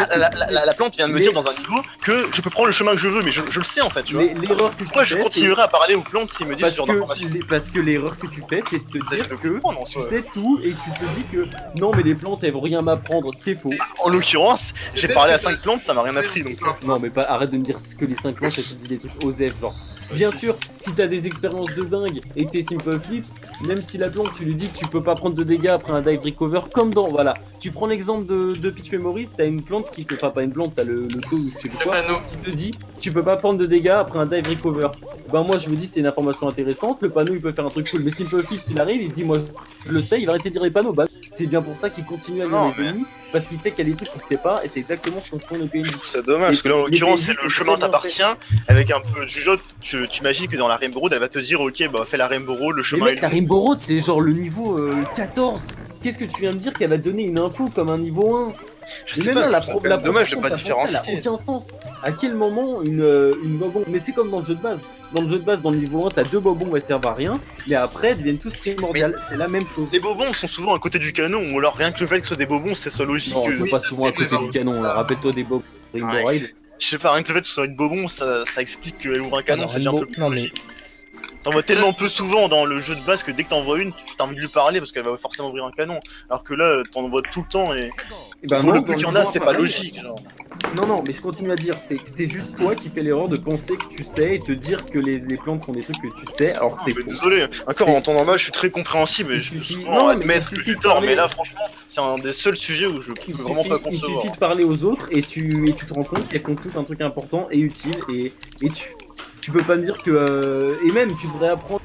Speaker 2: La plante vient de me
Speaker 5: Mais-
Speaker 2: dire dans un niveau que je peux prendre le chemin que je veux, mais je le sais en fait, tu vois.
Speaker 5: L'erreur que tu
Speaker 2: Pourquoi je
Speaker 5: fais, c'est
Speaker 2: continuerai à parler aux plantes s'ils me disent ce
Speaker 5: parce
Speaker 2: genre d'informations?
Speaker 5: parce que l'erreur que tu fais, c'est de te
Speaker 2: Ça, je
Speaker 5: dire
Speaker 2: peux
Speaker 5: que
Speaker 2: comprendre, en
Speaker 5: tu
Speaker 2: soi.
Speaker 5: sais tout et tu te dis que non, mais les plantes elles vont rien m'apprendre, ce qui est faux.
Speaker 2: En l'occurrence, j'ai parlé à 5 plantes, ça m'a rien appris donc.
Speaker 5: Non, mais pas, arrête de me dire que les 5 plantes elles te disent des trucs OSEF, genre. Bien sûr, si t'as des expériences de dingue et que t'es Simple Flips, même si la plante tu lui dis que tu peux pas prendre de dégâts après un dive recover, comme dans, voilà, tu prends l'exemple de Peach Memories, t'as une plante qui te, enfin pas une plante, t'as le taux ou je sais pas
Speaker 3: Le
Speaker 5: quoi,
Speaker 3: panneau.
Speaker 5: qui te dit tu peux pas prendre de dégâts après un dive recover. Ben moi je me dis c'est une information intéressante, le panneau il peut faire un truc cool, mais Simple Flips il arrive, il se dit moi je le sais, il va arrêter de dire les panneaux, bah c'est bien pour ça qu'il continue à lire
Speaker 2: Non,
Speaker 5: les
Speaker 2: mais-
Speaker 5: ennemis, parce qu'il sait qu'il y a des trucs qu'il sait pas, et c'est exactement ce qu'on fait au PNJ.
Speaker 2: C'est dommage, parce que là, en
Speaker 5: Les
Speaker 2: l'occurrence,
Speaker 5: PNJ,
Speaker 2: c'est le
Speaker 5: c'est
Speaker 2: chemin
Speaker 5: très bien
Speaker 2: t'appartient, avec un peu de jugeote, tu imagines que dans la Rainbow Road, elle va te dire, ok, bah fais la Rainbow Road, le
Speaker 5: Mais
Speaker 2: chemin
Speaker 5: mec,
Speaker 2: est
Speaker 5: la
Speaker 2: long.
Speaker 5: Rainbow Road, c'est genre le niveau 14. Qu'est-ce que tu viens de dire qu'elle va te donner une info comme un niveau 1?
Speaker 2: Je
Speaker 5: Mais
Speaker 2: sais
Speaker 5: même
Speaker 2: pas,
Speaker 5: là, la,
Speaker 2: je trouve ça
Speaker 5: la
Speaker 2: quand même dommage de
Speaker 5: proportion
Speaker 2: pas
Speaker 5: que t'as pensée, elle a
Speaker 2: différencier.
Speaker 5: aucun sens. À quel moment une bobombe... Mais c'est comme dans le jeu de base. Dans le jeu de base, dans le niveau 1, t'as 2 bobombes, elles servent à rien. Mais après, elles deviennent tous primordiales. C'est la même chose.
Speaker 2: Les bobons sont souvent à côté du canon, ou alors rien que le fait que ce soit des bobons, c'est ça logique.
Speaker 5: Non,
Speaker 2: que-
Speaker 5: ils sont pas souvent à côté du canon. Là. Rappelle-toi des bobs Rainbow
Speaker 2: Ouais.
Speaker 5: Ride.
Speaker 2: Je sais pas, rien que le fait que ce soit une bobon, ça explique qu'elle ouvre un canon,
Speaker 4: Alors,
Speaker 2: c'est déjà un
Speaker 4: Rainbow-
Speaker 2: peu plus
Speaker 4: non, mais-
Speaker 2: logique. T'en vois tellement peu souvent dans le jeu de base que dès que t'en vois une, tu t'as envie de lui parler parce qu'elle va forcément ouvrir un canon. Alors que là, t'en vois tout le temps et
Speaker 5: Et ben
Speaker 2: pour le
Speaker 5: non,
Speaker 2: peu
Speaker 5: dans
Speaker 2: qu'il y en
Speaker 5: niveau
Speaker 2: a,
Speaker 5: 1,
Speaker 2: c'est pas
Speaker 5: pareil.
Speaker 2: logique. Genre.
Speaker 5: Non, mais je continue à dire, c'est juste toi qui fais l'erreur de penser que tu sais et te dire que les plantes font des trucs que tu sais, alors que
Speaker 2: Ah,
Speaker 5: c'est
Speaker 2: mais
Speaker 5: faux.
Speaker 2: désolé, encore
Speaker 5: C'est-
Speaker 2: en temps normal, je suis très compréhensible et
Speaker 5: Il
Speaker 2: je peux
Speaker 5: suffit-
Speaker 2: souvent
Speaker 5: non, mais il
Speaker 2: admettre que
Speaker 5: suffit
Speaker 2: j'ai
Speaker 5: de
Speaker 2: tort,
Speaker 5: parler-
Speaker 2: mais là, franchement, c'est un des seuls sujets où je peux vraiment pas
Speaker 5: Il
Speaker 2: concevoir.
Speaker 5: suffit de parler aux autres et tu te rends compte qu'elles font tout un truc important et utile et tu peux pas me dire que... et même tu devrais apprendre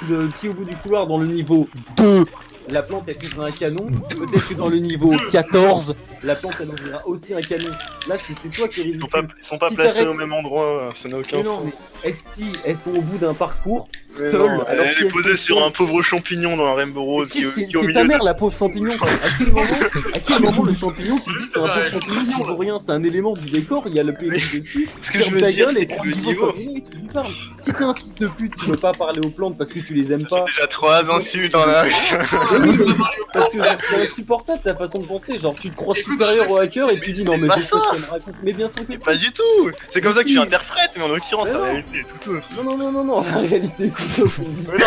Speaker 5: de tirer au bout du couloir dans le niveau 2. La plante elle ouvrira un canon, peut-être que dans le niveau 14, la plante elle ouvrira aussi un canon. Là c'est toi qui es
Speaker 2: Ils
Speaker 5: ridicule.
Speaker 2: sont pas
Speaker 5: Si
Speaker 2: placés au
Speaker 5: t'arrêtes-
Speaker 2: même endroit, ça n'a aucun
Speaker 5: Mais
Speaker 2: sens.
Speaker 5: non, mais si elles sont au bout d'un parcours,
Speaker 2: Mais
Speaker 5: seules,
Speaker 2: non,
Speaker 5: alors
Speaker 2: elle
Speaker 5: si
Speaker 2: est
Speaker 5: elles
Speaker 2: posée
Speaker 5: sont
Speaker 2: sur
Speaker 5: seules-
Speaker 2: un pauvre champignon dans la Rainbow Road qui
Speaker 5: C'est
Speaker 2: est au
Speaker 5: c'est
Speaker 2: milieu
Speaker 5: ta
Speaker 2: de-
Speaker 5: mère la pauvre champignon. À quel moment le champignon tu dis c'est un pauvre champignon qui vaut rien, c'est un élément du décor, il y a le PNJ dessus.
Speaker 2: Ce que je
Speaker 5: Ferme
Speaker 2: veux
Speaker 5: ta
Speaker 2: dire,
Speaker 5: gueule
Speaker 2: c'est
Speaker 5: et
Speaker 2: que
Speaker 5: prends
Speaker 2: le
Speaker 5: le
Speaker 2: niveau.
Speaker 5: coordonné et tu lui parles. Si t'es un fils de pute, tu veux pas parler aux plantes parce que tu les aimes pas.
Speaker 2: Déjà 3 insultes dans la.
Speaker 5: Mais oui, parce que genre, c'est insupportable ta façon de penser. Genre tu te crois
Speaker 3: Écoute,
Speaker 5: supérieur au hacker et tu dis non mais
Speaker 2: pas
Speaker 5: je sais
Speaker 2: ça.
Speaker 5: ce qu'elle me raconte. Mais bien sûr que
Speaker 2: Pas
Speaker 5: si.
Speaker 2: du tout. C'est comme
Speaker 5: Mais
Speaker 2: ça que
Speaker 5: si.
Speaker 2: tu interprètes, mais en l'occurrence,
Speaker 5: Mais
Speaker 2: la
Speaker 5: non.
Speaker 2: réalité est tout autre.
Speaker 5: Non, la réalité est tout autre.
Speaker 2: Mais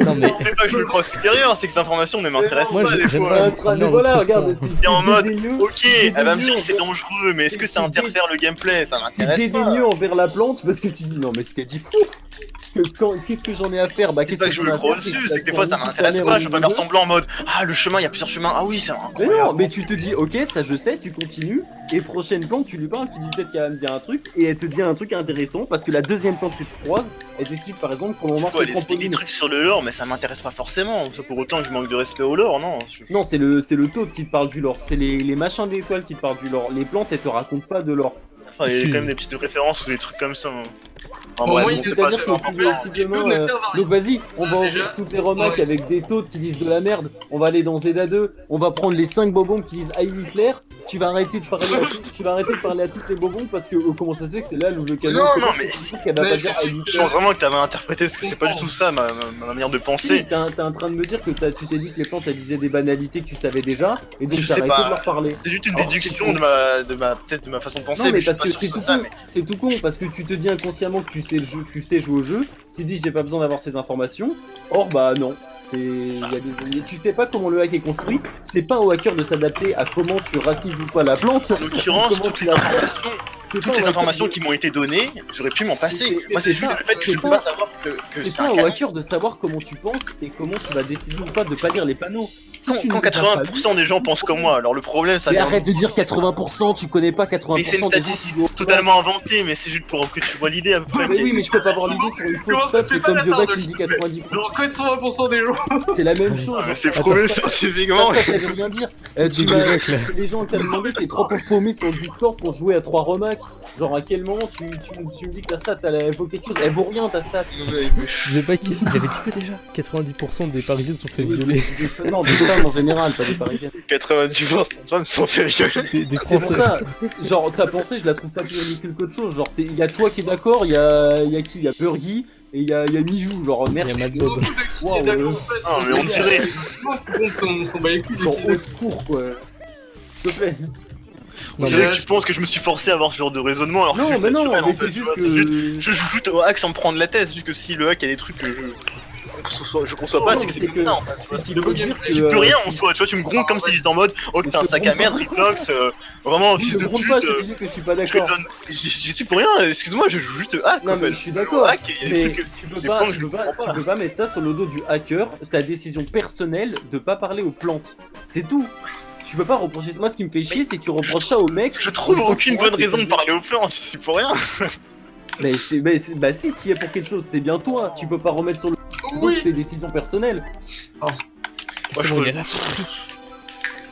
Speaker 2: non,
Speaker 4: Non, mais
Speaker 2: c'est pas que je me crois supérieur, c'est que ces informations ne m'intéressent
Speaker 4: Moi,
Speaker 2: pas des
Speaker 4: j'aimerais-
Speaker 2: fois.
Speaker 5: Mais voilà, regarde,
Speaker 2: T'es en mode,
Speaker 5: dédaigneux.
Speaker 2: Ok, elle va me dire que
Speaker 5: dédaigneux,
Speaker 2: c'est dangereux, mais est-ce que ça interfère le gameplay? Ça
Speaker 5: T'es
Speaker 2: m'intéresse pas.
Speaker 5: dédaigneux envers la plante parce que tu dis non mais ce qu'elle dit fou. Qu'est-ce que j'en ai à faire? Bah
Speaker 2: C'est
Speaker 5: qu'est-ce
Speaker 2: pas
Speaker 5: que
Speaker 2: que je
Speaker 5: j'en ai
Speaker 2: me
Speaker 5: à
Speaker 2: crois
Speaker 5: faire, c'est
Speaker 2: dessus,
Speaker 5: que
Speaker 2: c'est que des
Speaker 5: t'as
Speaker 2: fois ça
Speaker 5: niqué ta
Speaker 2: m'intéresse
Speaker 5: mère
Speaker 2: pas,
Speaker 5: au
Speaker 2: je veux pas
Speaker 5: niveau
Speaker 2: faire semblant en mode ah le chemin, il y a plusieurs chemins, ah oui c'est
Speaker 5: Mais
Speaker 2: incroyable.
Speaker 5: non, mais tu te dis ok ça je sais, tu continues et prochaine plante tu lui parles, tu dis peut-être qu'elle va me dire un truc et elle te dit un truc intéressant parce que la deuxième plante que tu croises, elle t'explique par exemple comment on marche
Speaker 2: Faut
Speaker 5: le
Speaker 2: aller expliquer des
Speaker 5: trampoline.
Speaker 2: trucs sur le lore, mais ça m'intéresse pas forcément. C'est pour autant que je manque de respect au lore, non.
Speaker 5: Non c'est le taupe qui te parle du lore, c'est les machins d'étoiles qui te parlent du lore, les plantes elles te racontent pas de lore.
Speaker 2: Enfin, il y a
Speaker 4: Si.
Speaker 2: quand même des petites références ou des trucs comme ça. Hein. Enfin,
Speaker 3: Au
Speaker 2: bref,
Speaker 3: moins,
Speaker 2: bon,
Speaker 3: il
Speaker 2: c'est pas
Speaker 5: C'est-à-dire
Speaker 2: super
Speaker 5: que si,
Speaker 2: important.
Speaker 5: si
Speaker 3: Les
Speaker 5: demain,
Speaker 3: deux ne servent à rien.
Speaker 5: donc vas-y, on va
Speaker 3: Déjà,
Speaker 5: ouvrir toutes les remarques
Speaker 3: ouais.
Speaker 5: avec des tautes qui disent de la merde, on va aller dans Zeda 2, on va prendre les 5 bobombes qui disent Heil Hitler, tu vas arrêter de parler à toutes les bobombes parce que comment ça se fait que c'est là où le canon
Speaker 2: Non,
Speaker 5: comment
Speaker 2: non,
Speaker 5: ça
Speaker 2: mais-
Speaker 5: se fait qu'elle va
Speaker 3: Mais
Speaker 5: pas
Speaker 3: je
Speaker 5: dire
Speaker 3: suis-
Speaker 5: Heil
Speaker 2: Je
Speaker 5: Hitler.
Speaker 2: pense vraiment que t'avais interprété parce que c'est pas du tout ça ma manière de
Speaker 5: Si,
Speaker 2: penser.
Speaker 5: t'es en train de me dire que tu t'es dit que les plantes elles disaient des banalités que tu savais déjà et donc
Speaker 2: Je
Speaker 5: t'as
Speaker 2: sais
Speaker 5: arrêté
Speaker 2: pas.
Speaker 5: de leur parler.
Speaker 2: C'est juste une
Speaker 5: Alors,
Speaker 2: déduction
Speaker 5: c'est
Speaker 2: peut-être de ma façon de penser.
Speaker 5: Non mais
Speaker 2: je suis
Speaker 5: parce
Speaker 2: pas
Speaker 5: que
Speaker 2: sûr
Speaker 5: c'est
Speaker 2: que
Speaker 5: tout
Speaker 2: ça,
Speaker 5: con,
Speaker 2: mais-
Speaker 5: c'est tout con parce que tu te dis inconsciemment que tu sais jouer au jeu, tu dis j'ai pas besoin d'avoir ces informations. Or bah non, tu sais pas comment le hack est construit, c'est pas au hacker de s'adapter à comment tu racises ou pas la plante.
Speaker 2: En l'occurrence,
Speaker 5: Comment
Speaker 2: toutes
Speaker 5: tu
Speaker 2: les
Speaker 5: la
Speaker 2: informations,
Speaker 5: C'est
Speaker 2: toutes
Speaker 5: pas
Speaker 2: les
Speaker 5: au hacker
Speaker 2: informations
Speaker 5: de-
Speaker 2: qui m'ont été données, j'aurais pu m'en passer.
Speaker 5: C'est-
Speaker 2: Moi, c'est
Speaker 5: c'est
Speaker 2: juste
Speaker 5: pas-
Speaker 2: le fait que
Speaker 5: c'est
Speaker 2: je peux
Speaker 5: pas-
Speaker 2: pas savoir que
Speaker 5: C'est
Speaker 2: c'est un
Speaker 5: pas au
Speaker 2: canon.
Speaker 5: hacker de savoir comment tu penses et comment tu vas décider ou pas de pas lire les panneaux. Si tu
Speaker 2: Quand
Speaker 5: ne les as pas
Speaker 2: 80% des gens pensent comme moi, alors le problème, ça
Speaker 5: mais
Speaker 2: vient.
Speaker 5: arrête de dire 80%, tu connais pas 80%
Speaker 2: Mais c'est une
Speaker 5: des gens
Speaker 2: statistique
Speaker 5: qui jouent au
Speaker 2: totalement inventée, mais c'est juste pour que tu vois l'idée à peu près.
Speaker 5: Mais oui, mais je peux pas avoir l'idée sur une
Speaker 3: Comment
Speaker 5: fausse
Speaker 3: ça
Speaker 5: stat,
Speaker 3: fait
Speaker 5: c'est
Speaker 3: pas
Speaker 5: comme
Speaker 3: la
Speaker 5: Dioba
Speaker 3: part
Speaker 5: qui
Speaker 3: de-
Speaker 5: me dit 90%.
Speaker 3: Genre, que 100% des gens.
Speaker 5: C'est la même chose.
Speaker 2: Ah, mais
Speaker 5: genre.
Speaker 2: c'est prouvé
Speaker 5: Attends,
Speaker 2: scientifiquement.
Speaker 5: La stat, elle veut rien dire. Tu
Speaker 4: Des
Speaker 5: m'as-
Speaker 4: mecs, là.
Speaker 5: les gens que t'as demandé, c'est 3 pauvres paumés sur le Discord pour jouer à 3 remacs. Genre, à quel moment tu me dis que ta stat, elle vaut quelque chose? Elle vaut rien, ta stat.
Speaker 4: Je sais pas qui. Il avait dit quoi déjà? 90% des Parisiens se sont fait violer.
Speaker 5: Non, des femmes en général, pas des parisiennes.
Speaker 2: 90% de femmes sont fait violer.
Speaker 4: Des
Speaker 5: C'est pour
Speaker 4: Français.
Speaker 5: ça, genre, ta pensée, je la trouve pas plus ridicule qu'autre chose. Genre, il y a toi qui est d'accord, il y a qui? Il y a Burgy et il y a Mijou. Genre,
Speaker 4: Il y
Speaker 5: merci.
Speaker 4: a Mad
Speaker 3: Beaucoup
Speaker 4: Bob.
Speaker 3: de qui
Speaker 5: Wow,
Speaker 3: est d'accord en fait.
Speaker 2: Ah, mais on dirait.
Speaker 3: Tout le monde s'en bat les couilles.
Speaker 5: Genre,
Speaker 3: des
Speaker 5: au secours, quoi. S'il te plaît.
Speaker 2: On
Speaker 4: Non,
Speaker 2: dirait
Speaker 3: mais-
Speaker 2: que tu penses que je me suis forcé à avoir ce genre de raisonnement alors que
Speaker 5: Non,
Speaker 2: c'est juste
Speaker 5: mais non,
Speaker 2: naturel, en
Speaker 5: mais
Speaker 2: fait,
Speaker 5: c'est
Speaker 2: tu
Speaker 5: juste
Speaker 2: vois,
Speaker 5: que.
Speaker 2: Je joue juste au hack sans me prendre la tête, vu que si le hack il y a des trucs que je conçois pas,
Speaker 5: Non,
Speaker 2: c'est que
Speaker 5: mais
Speaker 2: c'est
Speaker 5: que-
Speaker 2: putain en fait. tu vois.
Speaker 5: C'est qu'il faut dire que.
Speaker 2: J'y peux rien en soi, tu vois, tu me grondes comme si j'étais en mode oh t'es un sac à merde, Riplox, vraiment
Speaker 5: Je
Speaker 2: fils
Speaker 5: te
Speaker 2: de
Speaker 5: gronde
Speaker 2: pute.
Speaker 5: pas, je te dis que je suis pas
Speaker 2: Je te
Speaker 5: d'accord.
Speaker 2: donne. J'y suis pour rien, excuse-moi, je joue juste hack.
Speaker 5: Non,
Speaker 2: en
Speaker 5: mais
Speaker 2: fait.
Speaker 5: je suis d'accord.
Speaker 2: Hack, et il y a des
Speaker 5: Mais
Speaker 2: trucs que-
Speaker 5: tu peux
Speaker 2: des
Speaker 5: pas,
Speaker 2: plans que
Speaker 5: tu
Speaker 2: je
Speaker 5: peux pas,
Speaker 2: comprends pas.
Speaker 5: tu peux pas mettre ça sur le dos du hacker, ta décision personnelle de pas parler aux plantes. C'est tout. Tu peux pas reprocher ça. Moi, ce qui me fait chier, c'est que tu reproches ça au mec.
Speaker 2: Je trouve aucune bonne raison de parler au plan, j'y suis pour rien.
Speaker 5: Bah si t'y es pour quelque chose, c'est bien toi. Tu peux pas remettre sur le dos
Speaker 3: Oui.
Speaker 5: tes décisions personnelles.
Speaker 2: Moi,
Speaker 4: C'est
Speaker 2: je
Speaker 4: bon,
Speaker 2: trouve
Speaker 4: il est là.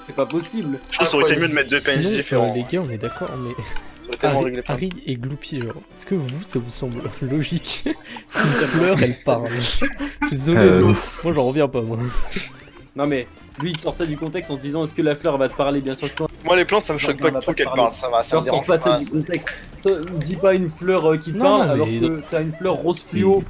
Speaker 5: C'est pas possible.
Speaker 2: que ça aurait été mieux de mettre deux PNJ
Speaker 4: Sinon,
Speaker 2: différents.
Speaker 4: les gars, on est d'accord, mais
Speaker 2: Ça aurait tellement réglé
Speaker 4: Harry,
Speaker 2: plein de-
Speaker 4: Harry et Gloopy, genre, est-ce que vous, ça vous semble logique qu'une fleur, elle parle? Désolé, moi j'en reviens pas, moi.
Speaker 5: Non mais lui il te sort ça du contexte en te disant est-ce que la fleur va te parler, bien sûr que non.
Speaker 2: Moi, les plantes, ça me choque
Speaker 5: Non,
Speaker 2: pas
Speaker 5: on va
Speaker 2: trop
Speaker 5: pas
Speaker 2: qu'elles
Speaker 5: parler.
Speaker 2: parlent, ça va, ça me
Speaker 5: Genre sort
Speaker 2: dérange
Speaker 5: pas ça
Speaker 2: pas.
Speaker 5: du contexte. Ça, dis pas une fleur qui te
Speaker 4: Non,
Speaker 5: parle
Speaker 4: non,
Speaker 5: alors
Speaker 4: mais-
Speaker 5: que t'as une fleur rose fluo.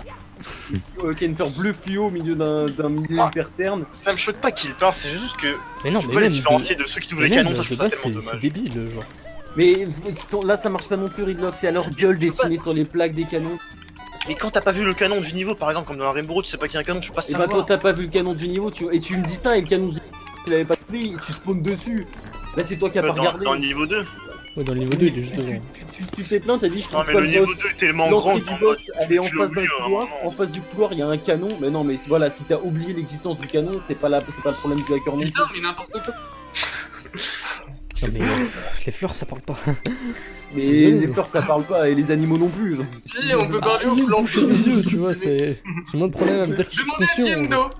Speaker 5: Qui a une fleur bleu fluo au milieu d'un milieu
Speaker 2: Ah.
Speaker 5: hyper terne.
Speaker 2: Ça me choque pas qu'ils parlent, c'est juste que
Speaker 4: Mais non,
Speaker 2: je peux
Speaker 4: mais
Speaker 2: pas les
Speaker 4: même
Speaker 2: différencier de ceux qui ouvrent les
Speaker 4: même,
Speaker 2: canons, ça je
Speaker 4: de
Speaker 2: trouve ça
Speaker 4: base,
Speaker 2: tellement
Speaker 4: c'est
Speaker 2: dommage.
Speaker 4: débile, genre.
Speaker 5: Mais là ça marche pas non plus Ridlock, c'est à leur gueule dessinée sur les plaques des canons.
Speaker 2: Mais quand t'as pas vu le canon du niveau, par exemple, comme dans un Rainbow Road, tu sais pas qu'il y a un canon, tu peux pas
Speaker 5: Et bah
Speaker 2: savoir.
Speaker 5: quand t'as pas vu le canon du niveau, et tu me dis ça et le canon du niveau, tu l'avais pas vu, tu spawns dessus. Là c'est toi qui as pas regardé.
Speaker 2: Dans le niveau 2.
Speaker 4: Ouais, dans le niveau 2, il est juste devant.
Speaker 5: Tu t'es plaint, t'as dit je
Speaker 2: Non,
Speaker 5: trouve
Speaker 2: mais
Speaker 5: pas
Speaker 2: le
Speaker 5: le
Speaker 2: niveau
Speaker 5: boss.
Speaker 2: 2 est tellement grand
Speaker 5: L'entrée
Speaker 2: qu'en
Speaker 5: du boss,
Speaker 2: mode,
Speaker 5: elle est en
Speaker 2: tu
Speaker 5: face d'un
Speaker 2: l'oublies,
Speaker 5: couloir.
Speaker 2: hein,
Speaker 5: En face du couloir, il y a un canon. Mais non, mais voilà, si t'as oublié l'existence du canon, c'est pas le problème du hacker non plus.
Speaker 3: Putain, mais n'importe quoi.
Speaker 4: Non, mais les fleurs, ça parle pas.
Speaker 5: Mais les fleurs ça parle pas et les animaux non plus.
Speaker 3: Si, on peut parler au
Speaker 4: Il
Speaker 3: plan.
Speaker 4: bouche les yeux, tu vois, c'est. J'ai moins de problème à me dire que je suis
Speaker 3: Demandez à
Speaker 4: conscient.
Speaker 3: Tiendo.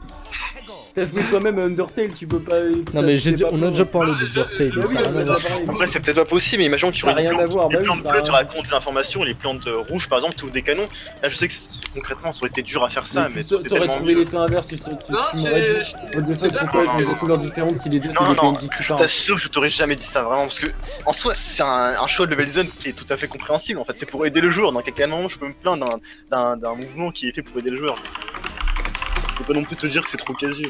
Speaker 5: T'as joué toi-même à Undertale, tu peux pas.
Speaker 4: Non, mais on a déjà parlé de Undertale,
Speaker 5: Bah oui,
Speaker 4: ça a
Speaker 5: on
Speaker 4: rien
Speaker 5: a
Speaker 4: à
Speaker 5: déjà
Speaker 4: voir.
Speaker 5: parlé.
Speaker 2: Après, c'est peut-être pas possible, mais imaginons que tu
Speaker 5: Ça a
Speaker 2: vois
Speaker 5: rien à voir,
Speaker 2: les
Speaker 5: bah oui,
Speaker 2: plantes
Speaker 5: ça a
Speaker 2: bleues te
Speaker 5: rien.
Speaker 2: racontent de l'information, et les plantes rouges, par exemple, tu ouvres des canons. Là, je sais que concrètement, ça aurait été dur à faire ça, mais
Speaker 5: T'aurais
Speaker 2: c'était tellement
Speaker 5: trouvé
Speaker 2: mieux.
Speaker 5: l'effet inverse, tu
Speaker 3: Non,
Speaker 5: m'aurais dit.
Speaker 3: c'est.
Speaker 5: What the
Speaker 3: c'est
Speaker 5: fuck,
Speaker 3: là
Speaker 5: pourquoi
Speaker 3: que-
Speaker 5: ils ont des couleurs différentes si les deux c'est
Speaker 2: Non,
Speaker 5: des
Speaker 2: non,
Speaker 5: PNJ qui
Speaker 2: je
Speaker 5: parlent.
Speaker 2: t'assure que je t'aurais jamais dit ça, vraiment, parce que en soi, c'est un choix de level design qui est tout à fait compréhensible. En fait, c'est pour aider le joueur. Dans quel moment je peux me plaindre d'un mouvement qui est fait pour aider le joueur. Je peux pas non plus te dire que c'est trop casu.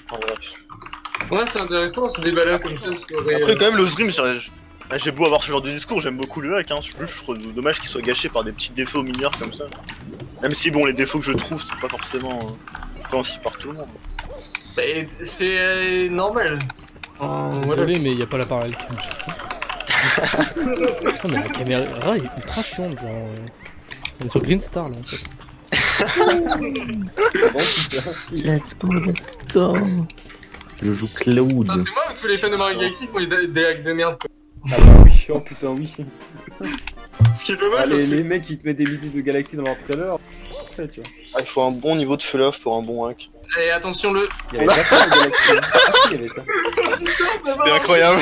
Speaker 2: Enfin, bref.
Speaker 3: Ouais, c'est intéressant ce débat-là comme ça.
Speaker 2: Après, quand même, le Zrim, j'ai beau avoir ce genre de discours, j'aime beaucoup le hack. Hein. Je trouve dommage qu'il soit gâché par des petits défauts mineurs comme ça. Même si, bon, les défauts que je trouve, c'est pas forcément compréhensible par tout le monde.
Speaker 3: C'est normal. Voilà.
Speaker 4: Désolé, mais il y a pas la parallèle qui bouge. Non, mais la caméra est ultra chiante, genre. On est sur Green Star là en fait.
Speaker 5: Bon, c'est ça.
Speaker 1: Let's go. Je joue Cloud.
Speaker 3: Ah, c'est moi ou tous les fans de Mario Galaxy qui ont des hacks de merde quoi.
Speaker 5: Ah bah oui, oh putain, oui.
Speaker 3: Ce qui est dommage
Speaker 5: Ah,
Speaker 3: parce que.
Speaker 5: les mecs qui te mettent des musiques de Galaxy dans leur trailer. Parfait, tu vois.
Speaker 2: Ah, il faut un bon niveau de fall-off pour un bon hack.
Speaker 3: Et attention le.
Speaker 5: Il y avait pas ça dans Galaxy. Ah si, il y avait ça.
Speaker 2: C'est incroyable.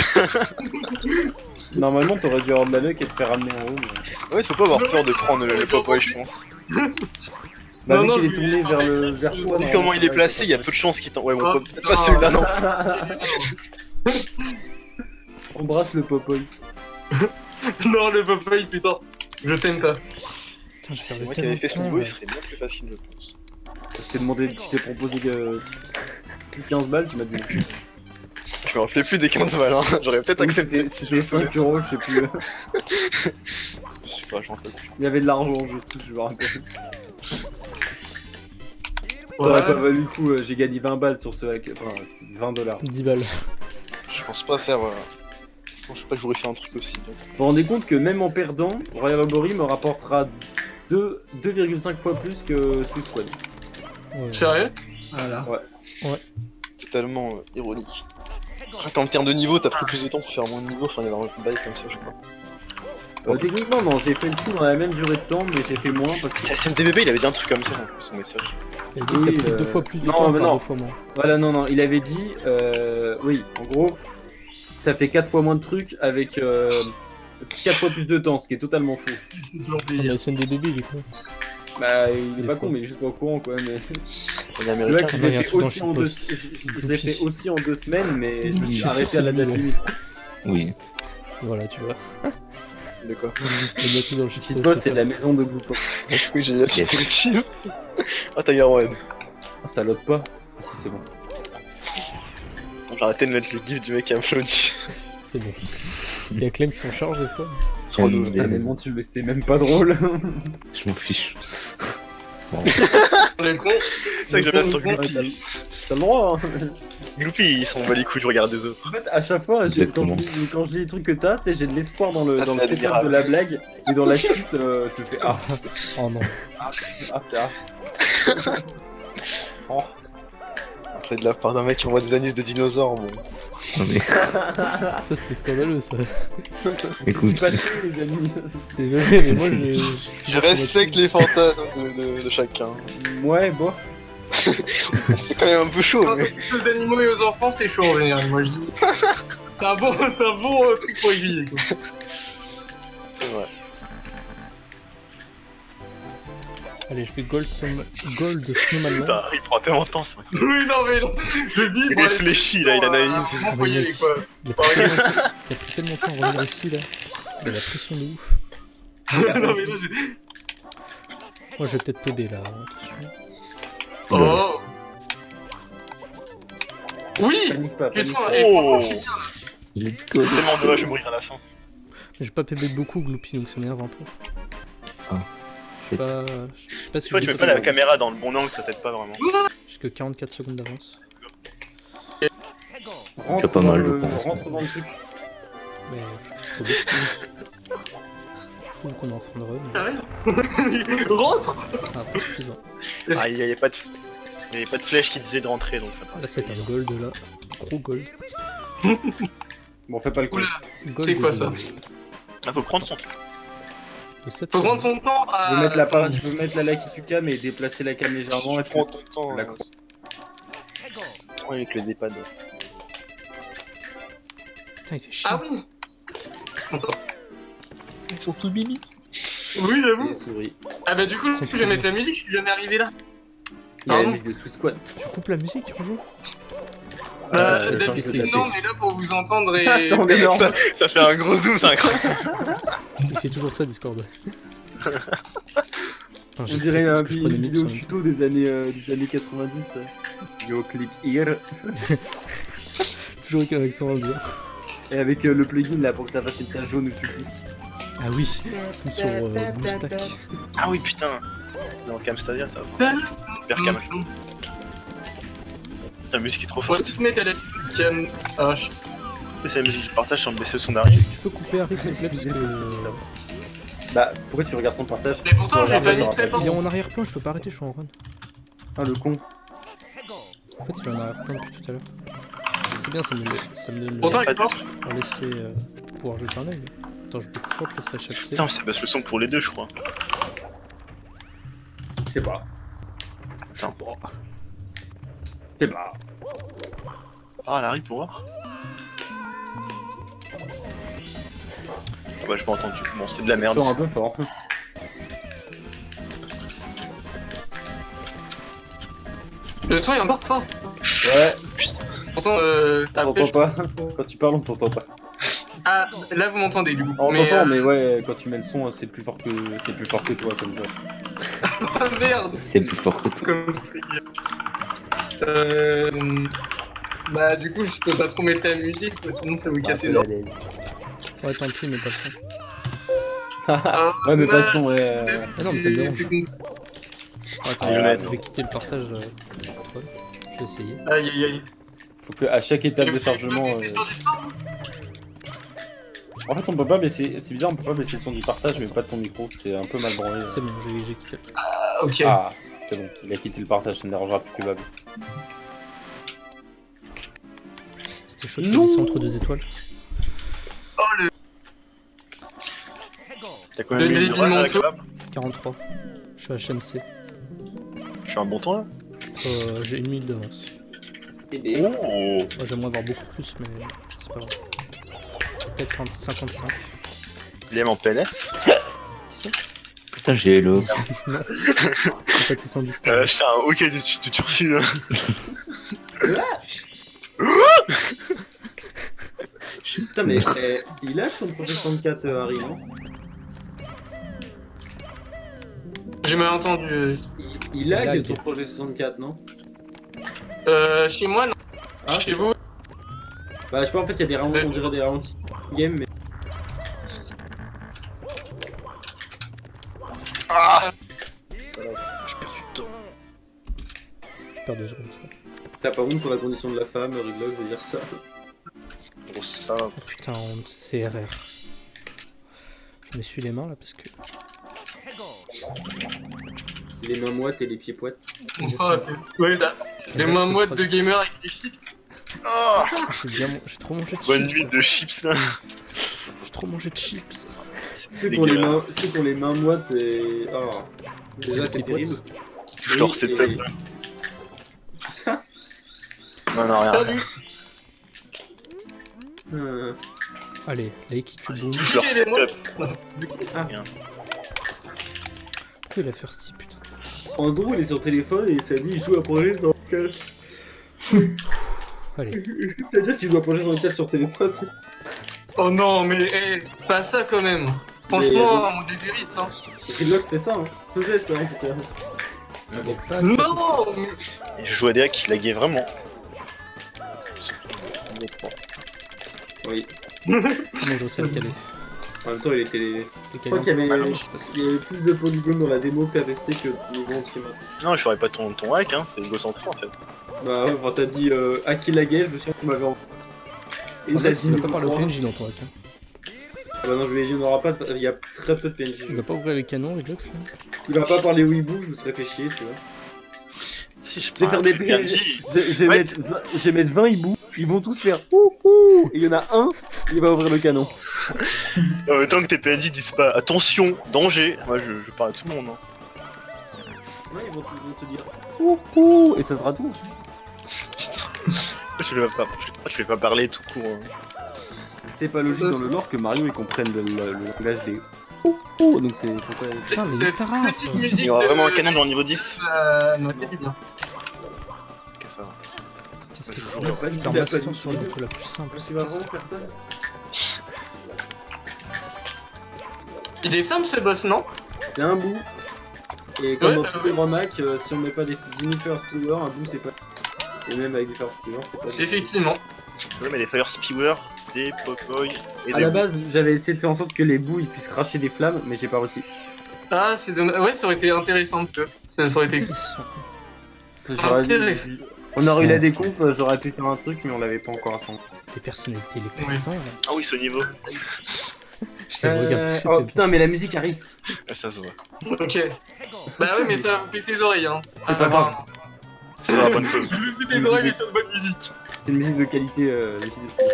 Speaker 5: Normalement, t'aurais dû avoir de la luck et te faire ramener en haut. Mais...
Speaker 2: Ouais, faut pas avoir peur de prendre le Popeye, je pense.
Speaker 5: Bah,
Speaker 3: Non,
Speaker 5: vu
Speaker 3: non,
Speaker 5: qu'il est
Speaker 3: lui,
Speaker 5: tourné
Speaker 3: il est
Speaker 5: vers toi.
Speaker 2: Vu
Speaker 5: non,
Speaker 2: comment
Speaker 5: c'est
Speaker 2: il est
Speaker 5: vrai,
Speaker 2: placé,
Speaker 5: c'est
Speaker 2: il y a peu de chances qu'il t'en. Ouais, bon,
Speaker 3: Oh,
Speaker 2: peut-être pas celui-là, non.
Speaker 5: Embrasse le Popeye.
Speaker 3: Non, le Popeye, putain. Je t'aime pas.
Speaker 4: Putain, j'ai
Speaker 2: C'est
Speaker 4: perdu
Speaker 2: moi qui avais
Speaker 4: tellement
Speaker 2: fait
Speaker 4: de
Speaker 2: ce
Speaker 4: temps,
Speaker 2: niveau,
Speaker 4: là.
Speaker 2: il serait bien plus facile, je pense.
Speaker 5: Je t'ai proposé plus 15 balles, tu m'as dit non.
Speaker 2: Je me rappelais plus des 15 balles, hein. J'aurais peut-être
Speaker 5: Oui,
Speaker 2: accepté.
Speaker 5: C'était 5 euros, je sais plus.
Speaker 2: Je sais pas, j'en peux plus.
Speaker 5: Il y avait de l'argent, je me rappelle. Ça aurait pas valu le coup, j'ai gagné 20 balles sur ce hack, enfin c'était 20 $.
Speaker 4: 10 balles.
Speaker 2: Je pense pas faire. Je sais pas que j'aurais fait un truc aussi.
Speaker 5: Vous vous rendez compte que même en perdant, Royal Robbery me rapportera 2,5 fois plus que Swiss Squad.
Speaker 4: Ouais.
Speaker 3: Sérieux?
Speaker 6: Voilà.
Speaker 2: Totalement ironique. Rien qu'en termes de niveau, t'as pris plus de temps pour faire moins de niveau, enfin il y avait un bail comme ça, je crois.
Speaker 5: Techniquement non, j'ai fait le tout dans la même durée de temps, mais j'ai fait moins parce que...
Speaker 2: C'est SNDBB, il avait dit un truc comme ça, son message.
Speaker 4: Il a dit que
Speaker 5: Oui,
Speaker 4: t'as pris 2 fois plus de
Speaker 5: non,
Speaker 4: temps,
Speaker 5: mais
Speaker 4: enfin
Speaker 5: non.
Speaker 4: 2 fois moins.
Speaker 5: Voilà, non, il avait dit, oui, en gros, t'as fait 4 fois moins de trucs avec 4 fois plus de temps, ce qui est totalement faux.
Speaker 3: C'est toujours
Speaker 4: Non, mais
Speaker 3: payé.
Speaker 4: la scène des débuts, du coup.
Speaker 5: Bah, il est
Speaker 4: Des
Speaker 5: pas
Speaker 4: fois.
Speaker 5: con, mais il est juste pas au courant, quoi, mais...
Speaker 2: Il est
Speaker 5: Le
Speaker 2: américain.
Speaker 5: mec, je
Speaker 4: il y a
Speaker 5: l'ai
Speaker 4: un
Speaker 5: fait
Speaker 4: truc dans
Speaker 5: aussi
Speaker 4: le
Speaker 5: en 2
Speaker 4: shitpost.
Speaker 5: je l'ai fait aussi en 2 semaines, mais je me
Speaker 4: Oui,
Speaker 5: suis
Speaker 4: je suis
Speaker 5: arrêté
Speaker 4: sûr,
Speaker 5: à la
Speaker 4: c'est
Speaker 5: date
Speaker 4: lui,
Speaker 5: limite.
Speaker 1: Oui.
Speaker 4: Voilà, tu vois.
Speaker 2: De quoi?
Speaker 4: Il y a tout dans le shit
Speaker 5: Petite boss, c'est de la maison de Gloopox.
Speaker 2: Oui, j'ai la perspective. Ah, Tiger One.
Speaker 5: Ah, ça load pas. Ah, si, c'est bon.
Speaker 2: J'ai arrêté de mettre le gif du mec qui applaudit.
Speaker 4: C'est bon. Il y a Clem qui s'en charge des fois.
Speaker 2: Trop
Speaker 1: Quelle
Speaker 2: nul.
Speaker 1: idée.
Speaker 5: Ah, mais mon dieu, mais c'est même pas drôle.
Speaker 1: Je m'en fiche.
Speaker 3: Le con.
Speaker 2: C'est vrai que je reste sur
Speaker 3: Le con,
Speaker 2: Gloopy.
Speaker 5: T'as le droit, hein.
Speaker 2: Gloopy, ils s'en bat les couilles du regard des autres.
Speaker 5: En fait, à chaque fois,
Speaker 1: Exactement.
Speaker 5: quand je lis les trucs que t'as, tu sais, j'ai de l'espoir dans le,
Speaker 2: Ça,
Speaker 5: dans le
Speaker 2: c'est
Speaker 5: setup
Speaker 2: admirable.
Speaker 5: de la blague, et dans la chute, je me fais ah,
Speaker 4: Oh non.
Speaker 5: c'est ah.
Speaker 2: Oh. Après de la part d'un mec qui envoie des anus de dinosaures, bon.
Speaker 1: Non, mais
Speaker 4: Ça c'était scandaleux ça.
Speaker 5: C'est
Speaker 1: Écoute.
Speaker 5: du passé, les amis.
Speaker 4: Désolé, mais moi
Speaker 2: Je respecte les fantasmes de chacun.
Speaker 5: Ouais, bon.
Speaker 2: C'est quand même un peu chaud, mais.
Speaker 3: Aux animaux et aux enfants, c'est chaud en général, moi je dis. C'est un bon truc pour aiguiller, quoi.
Speaker 2: C'est vrai.
Speaker 4: Allez, je fais Gold Snowman.
Speaker 2: Putain, il prend tellement de temps, ça.
Speaker 3: Oui, non, mais non. Je dis,
Speaker 2: Il réfléchit, là, il analyse.
Speaker 3: Comment faut y aller, quoi.
Speaker 4: Il a pris tellement de temps à revenir ici là. Il a la pression de ouf.
Speaker 3: Non, mais là, j'ai.
Speaker 4: Moi je vais peut-être PB là, attention.
Speaker 3: Oh. Oui.
Speaker 5: Panique pas, panique
Speaker 3: Putain,
Speaker 5: pas.
Speaker 3: et franchement, je suis bien.
Speaker 1: let's go.
Speaker 2: C'est tellement dommage, je vais mourir à la fin.
Speaker 4: Mais j'ai pas PB beaucoup Gloopy donc ça m'énerve un peu.
Speaker 1: Ah.
Speaker 4: Je sais pas si
Speaker 2: Tu vois, tu mets pas la caméra dans le bon angle, ça t'aide pas vraiment.
Speaker 4: J'ai que 44 secondes d'avance.
Speaker 5: Rentre
Speaker 1: pas
Speaker 5: dans
Speaker 1: mal,
Speaker 5: le-
Speaker 1: je pense.
Speaker 5: Rentre dans le truc.
Speaker 4: Mais faut beaucoup. Je trouve qu'on est en fin de run.
Speaker 3: Sérieux Rentre.
Speaker 4: Ah, pas suffisant.
Speaker 2: Ah, il y avait pas de. Il y avait pas de flèche qui disait de rentrer, donc ça
Speaker 4: Là
Speaker 2: passe.
Speaker 4: c'est un gold là. Gros gold.
Speaker 5: Bon, fais pas le coup.
Speaker 3: Oula.
Speaker 4: Gold
Speaker 3: C'est quoi
Speaker 4: de-
Speaker 3: ça
Speaker 2: Ah, faut prendre son temps.
Speaker 4: de 7
Speaker 3: Faut prendre son temps
Speaker 5: Tu
Speaker 3: à.
Speaker 5: peux mettre tu peux mettre la like qui tu cam et déplacer la cam légèrement et
Speaker 2: Tu prends ton temps.
Speaker 5: la
Speaker 2: hein.
Speaker 5: crosse.
Speaker 2: Ouais, avec le D-pad.
Speaker 4: Putain, il fait chier.
Speaker 3: Ah oui.
Speaker 2: Ils sont tous bibi.
Speaker 3: Oui,
Speaker 5: C'est
Speaker 3: j'avoue.
Speaker 5: les souris.
Speaker 3: Ah bah du coup,
Speaker 4: C'est
Speaker 3: je vais mettre la musique, je suis jamais arrivé là.
Speaker 5: Il y a la
Speaker 3: Pardon
Speaker 5: musique de Swiss Squad.
Speaker 4: Tu coupes la musique un jour
Speaker 3: D'habitude,
Speaker 4: j'ai
Speaker 3: non, mais là pour vous entendre et.
Speaker 5: Ah, c'est en énorme.
Speaker 2: Ça fait un gros zoom, c'est incroyable.
Speaker 4: Il fait toujours ça Discord. Putain,
Speaker 5: On
Speaker 4: j'ai
Speaker 5: dirait
Speaker 4: stressé parce que je
Speaker 5: une
Speaker 4: prenais
Speaker 5: vidéo
Speaker 4: mix en
Speaker 5: tuto des années 90. Yo, click here.
Speaker 4: même temps. Toujours avec un accent indien.
Speaker 5: Et avec le plugin là pour que ça fasse une tache jaune où tu cliques.
Speaker 4: Ah oui, comme sur BlueStack.
Speaker 2: Ah oui, putain. Dans Camstadia, ça va. Super cam. La musique est trop
Speaker 3: Faut
Speaker 2: forte.
Speaker 3: se mettre à la cam. Ah, je...
Speaker 2: C'est la musique du partage sans baisser le son d'arrêt.
Speaker 4: Tu peux couper Harry s'il te plaît parce que...
Speaker 5: Bah, pourquoi tu regardes son partage?
Speaker 3: Mais pourtant, j'ai pas mis
Speaker 5: Regarde,
Speaker 3: très
Speaker 4: Il est
Speaker 3: fort.
Speaker 4: en arrière-plan, je peux pas arrêter, je suis en run.
Speaker 5: Ah, le con.
Speaker 4: En fait, il est en arrière-plan depuis tout à l'heure. C'est bien, ça me donne
Speaker 3: Pourtant, il
Speaker 2: Pas
Speaker 3: est fort.
Speaker 2: de-
Speaker 4: pour laisser pouvoir jeter un œil. Attends, je peux soit te laisser HFC.
Speaker 2: Putain, c'est basse le son pour les deux, je crois.
Speaker 5: Je sais pas.
Speaker 2: Attends.
Speaker 5: Je sais pas.
Speaker 2: Ah, Larry pour voir. Ouais, j'ai pas entendu. Bon, c'est de la merde.
Speaker 5: Toujours un peu fort.
Speaker 3: Le son est encore fort.
Speaker 5: Ouais,
Speaker 3: Pourtant,
Speaker 5: on
Speaker 3: après,
Speaker 5: t'entend pas. Quand tu parles, on t'entend pas.
Speaker 3: Ah, là vous m'entendez du coup.
Speaker 5: On
Speaker 3: Mais,
Speaker 5: t'entend, mais ouais, quand tu mets le son, c'est plus fort que toi, comme ça.
Speaker 3: Ah merde,
Speaker 1: C'est plus fort que toi.
Speaker 3: comme c'est. Bah du coup je peux pas trop mettre la musique, sinon ça vous casse les oreilles.
Speaker 4: Ouais, tant pis, mais pas de son.
Speaker 3: Ah,
Speaker 5: Ouais, mais pas de son, ouais.
Speaker 4: Ah non, mais ça me dérange.
Speaker 3: c'est con.
Speaker 4: Attends,
Speaker 2: Ah,
Speaker 4: je vais quitter le partage. Toi. Je vais essayer.
Speaker 3: Aïe aïe aïe.
Speaker 5: Faut que à chaque étape de chargement. En fait, on peut pas baisser. C'est bizarre, on peut pas baisser le son du partage, mais pas de ton micro. C'est un peu mal branlé.
Speaker 4: C'est bon, j'ai quitté le truc.
Speaker 3: Ah, ok.
Speaker 5: Ah, c'est bon. Il a quitté le partage, ça ne dérangera plus que Bab.
Speaker 4: C'était chaud de laisser entre deux étoiles.
Speaker 2: T'as quand même
Speaker 3: Le
Speaker 2: mis
Speaker 3: débit
Speaker 2: run, là,
Speaker 3: manteau.
Speaker 2: Kebab
Speaker 4: 43. Je suis HMC.
Speaker 2: Je fais un bon temps là.
Speaker 4: J'ai 1 minute d'avance.
Speaker 2: Oh.
Speaker 4: Moi, j'aimerais avoir beaucoup plus, mais c'est pas grave. Peut-être 55.
Speaker 2: Il aime en PLS.
Speaker 4: Qui ça
Speaker 1: Putain, j'ai Hello.
Speaker 4: Non. En fait, c'est 110 stars.
Speaker 2: Je fais un ok de turfu là.
Speaker 5: Putain, mais il a ton projet 64, Harry, non?
Speaker 3: J'ai mal entendu.
Speaker 5: Il lag
Speaker 4: lag.
Speaker 5: ton projet 64, non?
Speaker 3: Chez moi non.
Speaker 5: Ah,
Speaker 3: Chez vous
Speaker 5: bah, je sais pas, en fait, il y a des ralentis, on dirait des ralentis game, mais
Speaker 4: je perds du temps. Je perds 2 secondes. Ça.
Speaker 5: T'as pas honte pour la condition de la femme, Riglock veut dire ça.
Speaker 2: Gros ça.
Speaker 4: Oh putain, honte, c'est RR. Je m'essuie les mains là parce que.
Speaker 5: Les mains moites et les pieds poites.
Speaker 3: On sent la tête. Ouais, ça. Les mains moites de gamer avec les chips.
Speaker 2: Oh
Speaker 4: J'ai trop mangé de
Speaker 2: bonne
Speaker 4: chips.
Speaker 2: nuit
Speaker 4: là.
Speaker 2: de chips là.
Speaker 4: J'ai trop mangé de chips.
Speaker 5: C'est pour, les mains moites et... Oh. Déjà c'est
Speaker 4: pieds
Speaker 5: terrible.
Speaker 2: Je leur setup
Speaker 5: et-
Speaker 2: là.
Speaker 5: C'est ça.
Speaker 2: Non, non, rien.
Speaker 3: Salut.
Speaker 4: Allez, Laiki, tu bouges.
Speaker 2: Je leur
Speaker 3: J'ai les moites.
Speaker 2: setup.
Speaker 4: Pourquoi il a fait ce putain?
Speaker 5: En gros, il est sur téléphone et ça dit il joue à projet dans le 4.
Speaker 4: Allez,
Speaker 5: C'est-à-dire qu'il joue à projet dans le 4 sur téléphone.
Speaker 3: Oh non, mais pas ça quand même. Franchement, on déshérite. Hein.
Speaker 5: Riglox fait ça, hein. Faisait ça en tout cas.
Speaker 4: pas
Speaker 3: Non mais...
Speaker 2: Et je joue à DA qui laguait vraiment.
Speaker 5: Oui.
Speaker 4: Comment je réussis à le caler?
Speaker 5: En même temps, il était.
Speaker 4: Le
Speaker 5: Je crois qu'il y avait plus de polygones dans la démo PAVST que au niveau entier.
Speaker 2: Non, je ferais pas ton hack, hein. T'es égocentré en fait.
Speaker 5: Bah ouais, quand t'as dit hacker la gueule, je me suis dit que tu m'avais envoyé. Et
Speaker 4: En
Speaker 5: t'as
Speaker 4: fait,
Speaker 5: dit
Speaker 4: il va pas parler au PNJ dans ton hack. Hein.
Speaker 5: Bah non, je lui ai dit, on n'aura pas. Il y a très peu de PNJ.
Speaker 4: Il va pas ouvrir les canons, Redlox là?
Speaker 5: Il va pas parler Weeboo, je me serais fait chier, tu vois.
Speaker 2: Si je
Speaker 5: vais faire des
Speaker 2: PNJ.
Speaker 5: Je vais mettre 20 hiboux, ils vont tous faire ouh, et il y en a un, il va ouvrir le canon.
Speaker 2: Tant que tes PNJ disent pas attention, danger, moi je parle à tout le monde. Hein.
Speaker 5: Ouais, ils vont te dire ouh, et ça sera tout.
Speaker 2: Je vais pas parler tout court. Hein.
Speaker 5: C'est pas logique dans le lore que Mario il comprenne le langage des ouh, donc c'est pourquoi.
Speaker 4: Putain, mais
Speaker 3: Cette
Speaker 4: ta race.
Speaker 3: petite musique
Speaker 2: Il y aura
Speaker 3: de-
Speaker 2: vraiment un canon dans le niveau 10.
Speaker 3: m'a fait du bien.
Speaker 2: Ok, ça va.
Speaker 4: Qu'est-ce que
Speaker 2: Je
Speaker 4: tu
Speaker 2: joue
Speaker 4: veux?
Speaker 5: pas dit-
Speaker 4: Je leur
Speaker 5: il a
Speaker 4: mets
Speaker 5: pas
Speaker 4: ça
Speaker 5: dit-
Speaker 4: sur l'autre la plus simple.
Speaker 5: Tu vas vraiment faire ça?
Speaker 3: Il est simple ce boss, non?
Speaker 5: C'est un bout. Et comme
Speaker 3: Ouais,
Speaker 5: dans tous les
Speaker 3: ouais.
Speaker 5: remacs, si on met pas des 10 000 first power, un bout c'est pas. Et même avec des first power, c'est pas.
Speaker 3: Effectivement.
Speaker 2: Ouais, mais les Fire Spewer, des Popoy et
Speaker 5: À
Speaker 2: des.
Speaker 5: la base, j'avais essayé de faire en sorte que les bouts ils puissent cracher des flammes, mais j'ai pas réussi.
Speaker 3: Ah, c'est dommage. Ouais, ça aurait été intéressant, tu vois. Ça aurait été
Speaker 4: Intéressant.
Speaker 3: intéressant.
Speaker 5: On aurait eu la
Speaker 4: Ouais,
Speaker 5: décompe, j'aurais pu faire un truc, mais on l'avait pas encore à fond.
Speaker 4: Tes personnalités les plus là.
Speaker 2: Ah oui, ce niveau.
Speaker 4: Je t'ai regardé.
Speaker 5: Oh putain, mais la musique arrive.
Speaker 2: Ah, ça se voit.
Speaker 3: Ok. Bah ouais, mais ça va vous péter les oreilles, hein.
Speaker 5: C'est pas grave.
Speaker 2: C'est pas la bonne chose.
Speaker 3: Je vais vous péter les oreilles, mais sur de bonne musique.
Speaker 5: C'est une musique de qualité, musique de style.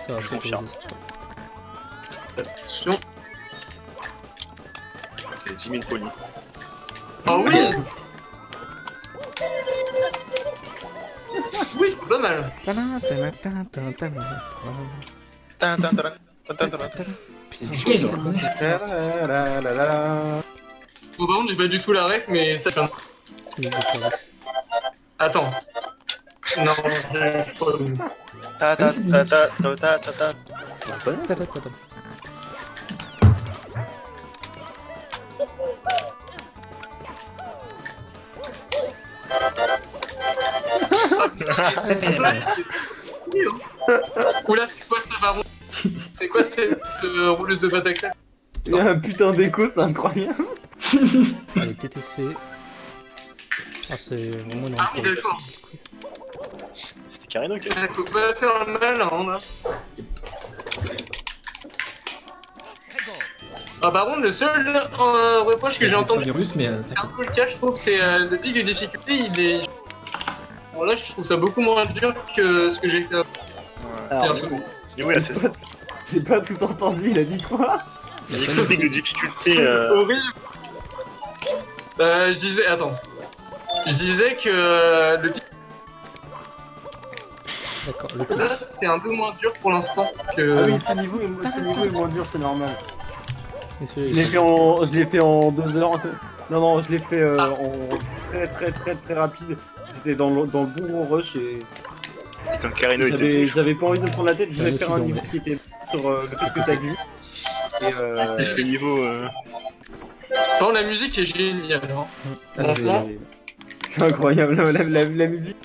Speaker 4: Ça va,
Speaker 2: Je
Speaker 4: c'est
Speaker 2: confirme.
Speaker 4: autorisé, si tu veux.
Speaker 3: Attention.
Speaker 2: C'est 10 000 polis.
Speaker 3: Ah oui. Oui, c'est pas mal.
Speaker 4: Tadam, tadam, tadam, tadam, tadam.
Speaker 2: Tin, tin, tin, tin, tin, tin.
Speaker 4: Putain, j'ai tellement de
Speaker 3: Bon, par contre, j'ai pas du tout la ref, mais ça, ça... Attends. Non, j'ai
Speaker 2: Ta
Speaker 3: pas...
Speaker 2: ta ta ta ta ta ta ta.
Speaker 4: Tadam, tadam.
Speaker 3: Oula, c'est quoi ça, Baron? C'est quoi cette rouleuse de Bataclan?
Speaker 5: Il y a un putain d'écho, c'est incroyable.
Speaker 4: Allez, TTC. Ah, c'est vraiment une
Speaker 3: Ah oui, d'accord.
Speaker 2: C'était Karino qui a
Speaker 3: Faut pas faire le mal, hein, là. Ah, par contre, le seul reproche que j'ai entendu,
Speaker 6: Virus, mais
Speaker 3: c'est un peu le cas, je trouve, c'est le pic de difficulté, il est... Bon, là, je trouve ça beaucoup moins dur que ce que j'ai fait.
Speaker 5: Alors,
Speaker 2: ce niveau là, c'est ça.
Speaker 5: j'ai pas tout entendu, il a dit quoi?
Speaker 2: Il y a une pic de difficulté.
Speaker 3: Horrible. Je disais... Attends. Je disais que le pic
Speaker 4: D'accord, le coup.
Speaker 3: c'est un peu moins dur pour l'instant
Speaker 5: Ah
Speaker 3: que...
Speaker 5: oui, ce niveau est moins dur, c'est normal.
Speaker 4: Et
Speaker 5: Je
Speaker 4: celui-là,
Speaker 5: l'ai fait en 2 heures. Non, non, je l'ai fait en très rapide. J'étais dans le bon gros rush et
Speaker 2: C'est comme Karino était.
Speaker 5: j'avais pas envie de me prendre la tête. Je voulais
Speaker 4: Ouais,
Speaker 5: faire un
Speaker 4: tu
Speaker 5: niveau
Speaker 4: dormais.
Speaker 5: qui était sur le fait que ça glue. Et
Speaker 2: Et ce niveau.
Speaker 3: Bon, la musique est géniale, hein.
Speaker 5: ah,
Speaker 3: Franchement.
Speaker 5: c'est incroyable la musique.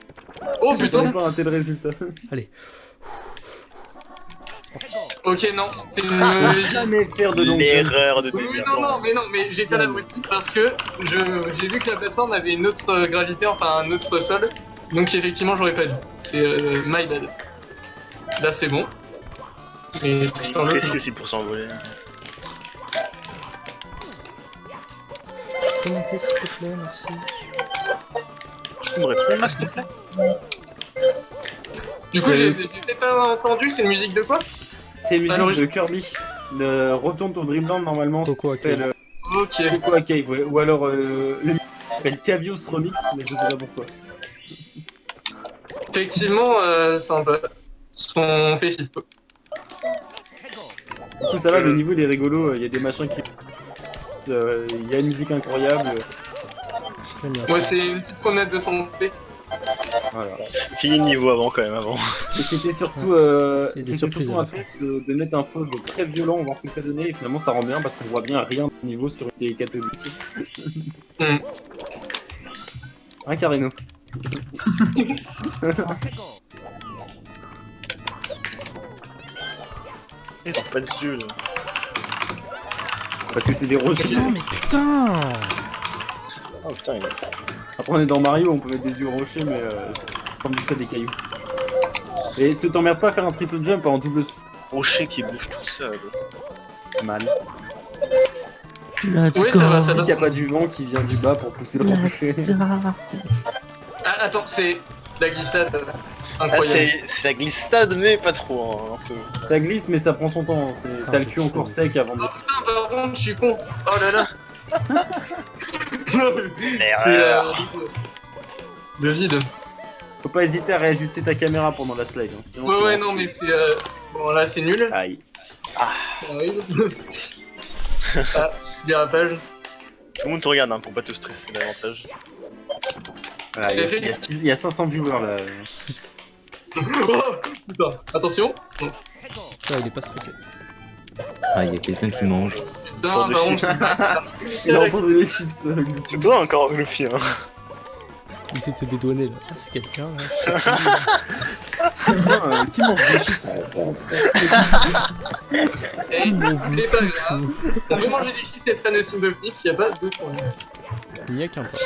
Speaker 3: Oh
Speaker 5: Je
Speaker 3: putain.
Speaker 5: m'attendais pas à un tel résultat.
Speaker 4: Allez.
Speaker 3: Ok, non, c'était une.
Speaker 5: Ne jamais faire de long jump.
Speaker 2: L'erreur de
Speaker 3: Oui,
Speaker 2: début.
Speaker 3: mais j'étais à l'abruti parce que j'ai vu que la plateforme avait une autre gravité, enfin un autre sol. Donc effectivement, j'aurais pas dû. C'est my bad. Là, c'est bon. Et
Speaker 2: Il est
Speaker 3: sur l'autre,
Speaker 2: précis aussi pour s'envoler.
Speaker 4: Commentez s'il te plaît, merci.
Speaker 2: Je peux me répondre, s'il te plaît?
Speaker 3: du coup, j'ai peut-être pas entendu, c'est une musique de quoi?
Speaker 5: C'est une
Speaker 3: Alors,
Speaker 5: musique de Kirby. Le Retourne ton Dreamland, normalement,
Speaker 4: Coco à
Speaker 5: s'appelle
Speaker 3: Ok.
Speaker 5: Coco à Cave, ouais. Ou alors le s'appelle Cavios Remix, mais je sais pas pourquoi.
Speaker 3: Effectivement, sympa. Son fait s'il faut.
Speaker 5: Du coup, ça va, le niveau il est rigolo. Il y a des machins qui. Il y a une musique incroyable.
Speaker 4: J'aime bien.
Speaker 3: Moi, c'est une petite promenade de santé.
Speaker 5: Voilà.
Speaker 2: Fini le niveau avant quand même, avant.
Speaker 5: Et c'était surtout,
Speaker 4: Il y a des
Speaker 5: c'était
Speaker 4: surprises
Speaker 5: surtout
Speaker 4: à
Speaker 5: un
Speaker 4: la fin.
Speaker 5: test de mettre un fauve très violent, voir ce que ça donnait. Et finalement, ça rend bien parce qu'on voit bien rien de niveau sur une télé catholique.
Speaker 3: Hmm.
Speaker 5: Hein, Carino?
Speaker 2: Ils ont pas de yeux là.
Speaker 5: Parce que c'est des rochers.
Speaker 4: Non mais putain.
Speaker 2: Oh putain, il est.
Speaker 5: Après, on est dans Mario, on peut mettre des yeux rochers, mais comme tout ça, des cailloux. Et tu t'emmerdes pas à faire un triple jump en double saut.
Speaker 2: Rocher qui bouge tout seul.
Speaker 5: Mal.
Speaker 3: Oui, ça va, ça
Speaker 5: Il
Speaker 3: va.
Speaker 5: n'y a pas du vent qui vient du bas pour pousser le rocher.
Speaker 3: Ah, attends, c'est la glissade
Speaker 2: Ah,
Speaker 3: incroyable.
Speaker 2: c'est la glissade, mais pas trop, hein, un peu.
Speaker 5: Ça glisse, mais ça prend son temps. T'as le cul encore sec avant de.
Speaker 3: Oh putain, par contre, je suis con. Oh là là. Non, mais c'est
Speaker 2: Erreur.
Speaker 3: le vide.
Speaker 5: Faut pas hésiter à réajuster ta caméra pendant la slide. Hein, sinon
Speaker 3: Ouais,
Speaker 5: tu
Speaker 3: ouais,
Speaker 5: vas-
Speaker 3: non, mais c'est. Bon, là, c'est nul.
Speaker 5: Aïe.
Speaker 3: Ça arrive. Ah, dérapage.
Speaker 2: Tout le monde te regarde hein, pour pas te stresser davantage.
Speaker 5: Voilà, il y a 500 viewers là.
Speaker 3: Oh, putain, attention.
Speaker 4: Putain, il est pas stressé.
Speaker 1: Ah, il y a quelqu'un qui mange.
Speaker 3: Putain,
Speaker 2: Sors de
Speaker 3: par
Speaker 2: chips.
Speaker 3: contre,
Speaker 5: Il a entendu les chips.
Speaker 2: C'est toi encore, Luffy, hein.
Speaker 4: Il essaie de se dédouaner là. Ah, c'est quelqu'un là.
Speaker 5: Qui mange des chips?
Speaker 3: eh, c'est pas grave. On veut manger des chips et être fan de Symbofnix, y'a pas de problème.
Speaker 4: Il n'y a qu'un pas.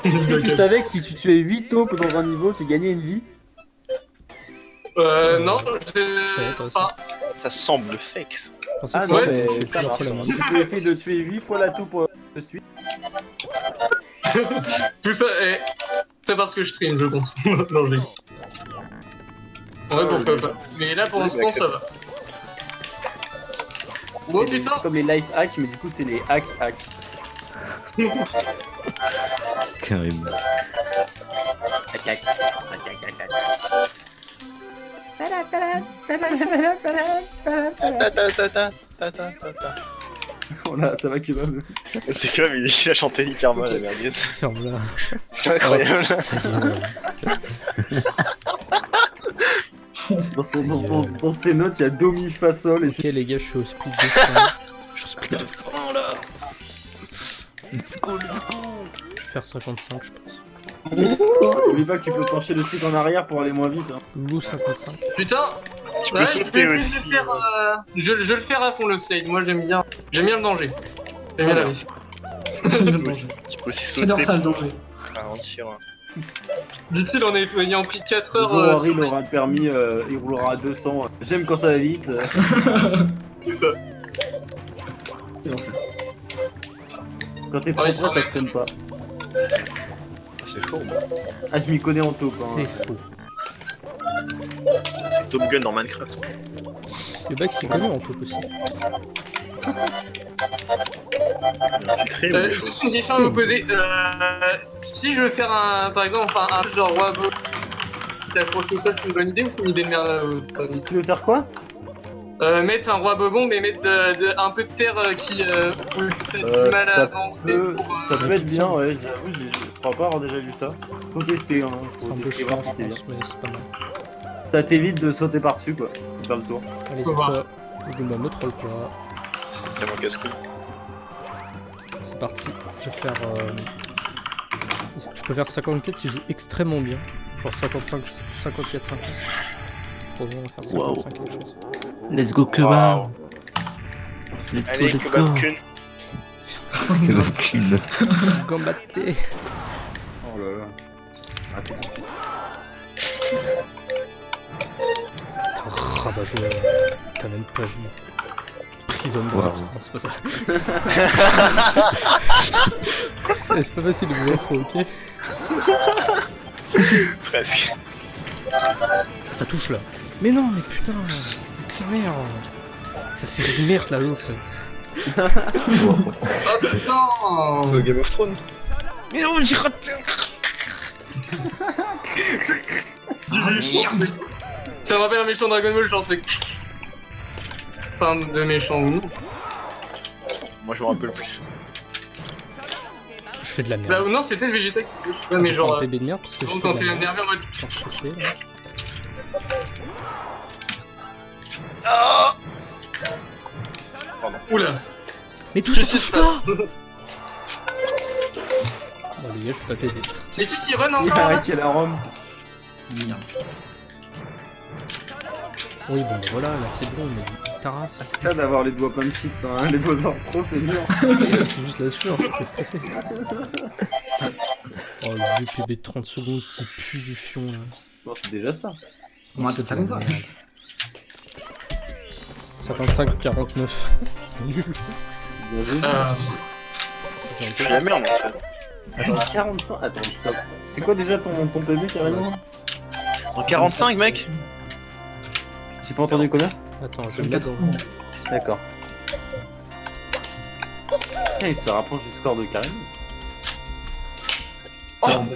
Speaker 5: Est-ce que tu savais que si tu tuais 8 taupes dans un niveau, tu gagnais une vie?
Speaker 3: Non,
Speaker 4: savais pas ça.
Speaker 3: enfin,
Speaker 2: Ça semble fake. ça.
Speaker 4: Je pensais
Speaker 5: Ah
Speaker 4: que
Speaker 5: non,
Speaker 4: c'était
Speaker 5: mais ça
Speaker 4: entre
Speaker 5: marche.
Speaker 4: la main.
Speaker 5: Tu peux essayer de tuer 8 fois la taupe de suite.
Speaker 3: tout ça, c'est parce que je stream, je pense. Non, je déconne. Ouais, pourquoi pas. Mais là, pour l'instant, ça va. Oh
Speaker 5: C'est
Speaker 3: putain.
Speaker 5: c'est comme les life hacks, mais du coup, c'est les hacks.
Speaker 1: Carrément.
Speaker 5: Voilà, ça va que va.
Speaker 2: C'est comme il a chanté hyper mal, la merguez.
Speaker 4: Ferme-la.
Speaker 2: C'est incroyable.
Speaker 5: Dans ses notes, il y a Do, Mi, Fa, Sol et
Speaker 4: Ok les gars, je suis au speed de fin. Je suis au speed de fin là.
Speaker 1: Let's go, let's go.
Speaker 4: Je vais faire 55 je pense.
Speaker 5: N'oublie pas que tu peux pencher le stick en arrière pour aller moins vite. Hein.
Speaker 4: Loulou 55.
Speaker 3: Putain.
Speaker 2: Tu
Speaker 3: Ouais,
Speaker 2: peux
Speaker 3: je vais
Speaker 2: sauter
Speaker 3: essayer
Speaker 2: aussi.
Speaker 3: de le faire. Je vais le faire à fond le slide. Moi, j'aime bien. J'aime bien le danger. J'aime bien la risque.
Speaker 2: Tu peux aussi sauter
Speaker 6: J'adore ça le
Speaker 2: pour
Speaker 6: danger.
Speaker 2: ralentir.
Speaker 3: Dit-il en ayant pris 4
Speaker 5: Le
Speaker 3: heures.
Speaker 5: jour où Henry il aura le permis, il roulera à 200. J'aime quand ça va vite.
Speaker 3: C'est ça.
Speaker 5: Quand t'es trop
Speaker 3: Ouais,
Speaker 5: près, ça se traîne pas.
Speaker 2: C'est faux.
Speaker 5: Ah, je m'y connais en taupe. Hein.
Speaker 4: C'est faux.
Speaker 2: C'est Top Gun dans Minecraft.
Speaker 4: Le bac s'y connaît en taupe aussi.
Speaker 2: Infiltré ou des choses.
Speaker 3: Juste une question à vous poser. Si je veux faire par exemple un genre roi beau qui t'accroche au sol, c'est une bonne idée ou c'est une idée de merde
Speaker 5: Si tu veux faire quoi?
Speaker 3: mettre un roi bobon mais mettre un peu de terre qui où t'as du mal à
Speaker 5: Ça
Speaker 3: avancer
Speaker 5: ça peut être bien, ouais, j'avoue, je crois pas avoir déjà vu ça. Faut tester, hein.
Speaker 4: C'est
Speaker 5: Faut
Speaker 4: un peu
Speaker 5: tester,
Speaker 4: chiant
Speaker 5: voir si
Speaker 4: je
Speaker 5: c'est bien.
Speaker 4: pense, mais c'est pas mal.
Speaker 5: Ça t'évite de sauter par-dessus, quoi. Faut faire le tour.
Speaker 4: Allez,
Speaker 3: Faut
Speaker 4: cette
Speaker 3: voir.
Speaker 4: fois, je me troll pas.
Speaker 2: C'est tellement casse-couille.
Speaker 4: C'est parti. Je vais faire. Je peux faire 54 si je joue extrêmement bien. Genre 55, 54, 50. Pour moi, on va faire
Speaker 1: Wow.
Speaker 4: 55 quelque chose.
Speaker 1: Let's go, kebab. Let's go,
Speaker 2: Allez,
Speaker 1: let's go.
Speaker 2: kebab kun.
Speaker 1: Kebab kun.
Speaker 4: Combattez.
Speaker 5: Oh là là. Arrêtez tout de suite.
Speaker 4: Rabat-joie. T'as même pas vu. Prison break.
Speaker 1: Wow.
Speaker 4: Non, c'est pas ça. C'est pas facile de voir ça, ok?
Speaker 2: Presque.
Speaker 4: Ça touche là. Mais non, mais putain, que sa mère. Ça série de merde là, l'autre.
Speaker 3: Oh putain.
Speaker 2: Game of Thrones.
Speaker 4: Mais non, j'ai raté.
Speaker 3: Ça me rappelle un méchant Dragon Ball, genre c'est. Enfin, de méchant ou non.
Speaker 2: Moi je me rappelle plus.
Speaker 4: Je fais de la
Speaker 3: Bah,
Speaker 4: merde.
Speaker 3: non, c'était le Vegeta. Ouais, mais genre.
Speaker 4: Un PB de merde parce que je
Speaker 3: Souvent
Speaker 4: fais
Speaker 3: quand
Speaker 4: de
Speaker 3: t'es
Speaker 4: la merde.
Speaker 3: énervé en mode.
Speaker 4: Genre, je sais, là.
Speaker 2: Ah
Speaker 3: Oula.
Speaker 4: Mais tout ça
Speaker 3: Qu'est-ce qui
Speaker 4: touche
Speaker 3: se
Speaker 4: pas.
Speaker 3: passe?
Speaker 4: Bon les gars, je suis pas PB.
Speaker 3: C'est qui run
Speaker 5: Il y
Speaker 3: encore
Speaker 5: a un
Speaker 3: là?
Speaker 5: qui est la Rome.
Speaker 4: Oui, bon, bah voilà, là c'est bon, mais ta race.
Speaker 5: C'est ça d'avoir les doigts plein de chips, hein. Les Bowser Throw, c'est dur.
Speaker 4: C'est juste la sueur, j'étais stressé. Oh, le vieux PB de 30 secondes qui pue du fion là.
Speaker 5: Bon, c'est déjà ça.
Speaker 6: On va
Speaker 4: C'est
Speaker 6: ça
Speaker 4: de
Speaker 6: comme
Speaker 4: la
Speaker 6: ça.
Speaker 4: merde. 55-49. C'est nul.
Speaker 5: Bien joué.
Speaker 2: Je suis la merde en fait.
Speaker 5: Attends, 45. Attends, ça. C'est quoi déjà ton PB carrément?
Speaker 2: En 45 mec.
Speaker 5: J'ai pas entendu combien?
Speaker 4: Attends, je vais le mettre dans...
Speaker 5: D'accord. Il se rapproche du score de Karim.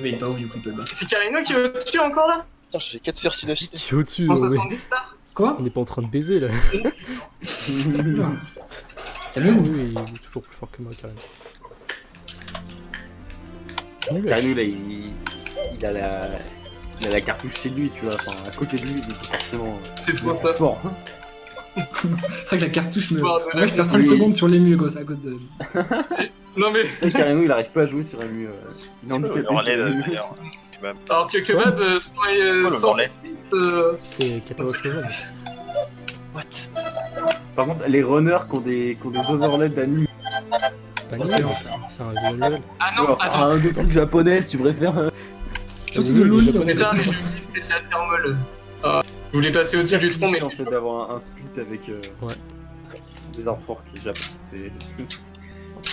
Speaker 6: Mais il est pas ouf du coup, le bas.
Speaker 3: C'est Karino qui est au-dessus encore là?
Speaker 2: Putain, j'ai 4 cercles d'affilée.
Speaker 4: Qui est au-dessus,
Speaker 3: En
Speaker 4: ouais.
Speaker 3: 70 stars?
Speaker 6: Quoi?
Speaker 4: On est pas en train de baiser là.
Speaker 6: Calmez-vous.
Speaker 4: Oui, il est toujours plus fort que moi, carrément. Nul.
Speaker 5: Karim, là, il a la cartouche chez lui, tu vois, enfin, à côté de lui, du coup, forcément.
Speaker 3: C'est
Speaker 5: il
Speaker 3: trop
Speaker 5: est
Speaker 3: ça.
Speaker 5: fort.
Speaker 6: C'est vrai que la cartouche me.
Speaker 3: Wow,
Speaker 6: Moi je perds 30
Speaker 5: oui.
Speaker 6: secondes sur l'ému gos à cause de.
Speaker 3: Non mais.
Speaker 5: C'est vrai que Karino, il arrive pas à jouer sur un mu. Il est handicapé
Speaker 2: Le
Speaker 5: sur
Speaker 2: relais
Speaker 5: un mu.
Speaker 2: d'ailleurs. Kebab.
Speaker 3: Alors que Kebab, sans
Speaker 2: relais.
Speaker 4: C'est Katawa Shogun.
Speaker 2: What?
Speaker 5: Par contre, les runners qui ont des overlays d'anime.
Speaker 4: C'est pas nul, c'est un visual.
Speaker 3: Ah non,
Speaker 5: Enfin,
Speaker 3: attends.
Speaker 5: un deux trucs japonais, si tu préfères.
Speaker 6: Surtout de l'OI.
Speaker 3: Putain, mais j'ai oublié que c'était de la thermale. Je voulais passer au-dessus du tronc, mais.
Speaker 5: en fait d'avoir un split avec
Speaker 4: Ouais.
Speaker 5: des artworks Japon. C'est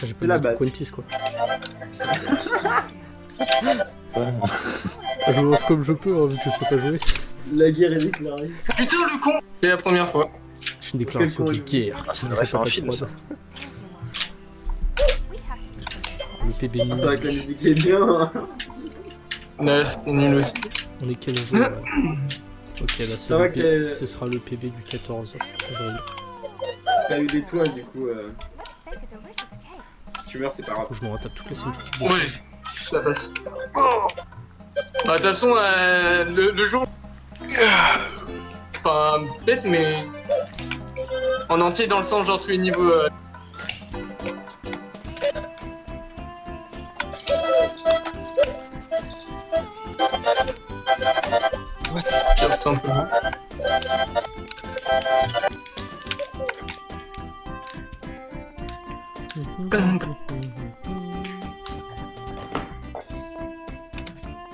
Speaker 4: J'ai
Speaker 5: C'est la base.
Speaker 4: One Piece quoi. Je me lance comme je peux, hein, vu que je sais pas jouer.
Speaker 5: la guerre est déclarée.
Speaker 3: Putain, le con! C'est la première fois.
Speaker 4: C'est une déclaration de guerre.
Speaker 2: Ah, ça devrait faire un film, ça.
Speaker 4: Le PB
Speaker 5: C'est vrai que la musique est bien. Hein.
Speaker 3: Là, c'était nul aussi.
Speaker 4: On est quel jour là Ok, là
Speaker 5: Ça va que-
Speaker 4: ce sera le PB du 14 avril.
Speaker 5: T'as eu l'étoile du coup. Si tu meurs, c'est pas grave.
Speaker 4: Faut que je me retape toutes les sympathiques.
Speaker 3: Ouais, ça passe. Bah, de toute façon, le jour. Enfin, peut-être, mais. En entier, dans le sens, genre tous les niveaux.
Speaker 2: What?
Speaker 3: Pire simplement.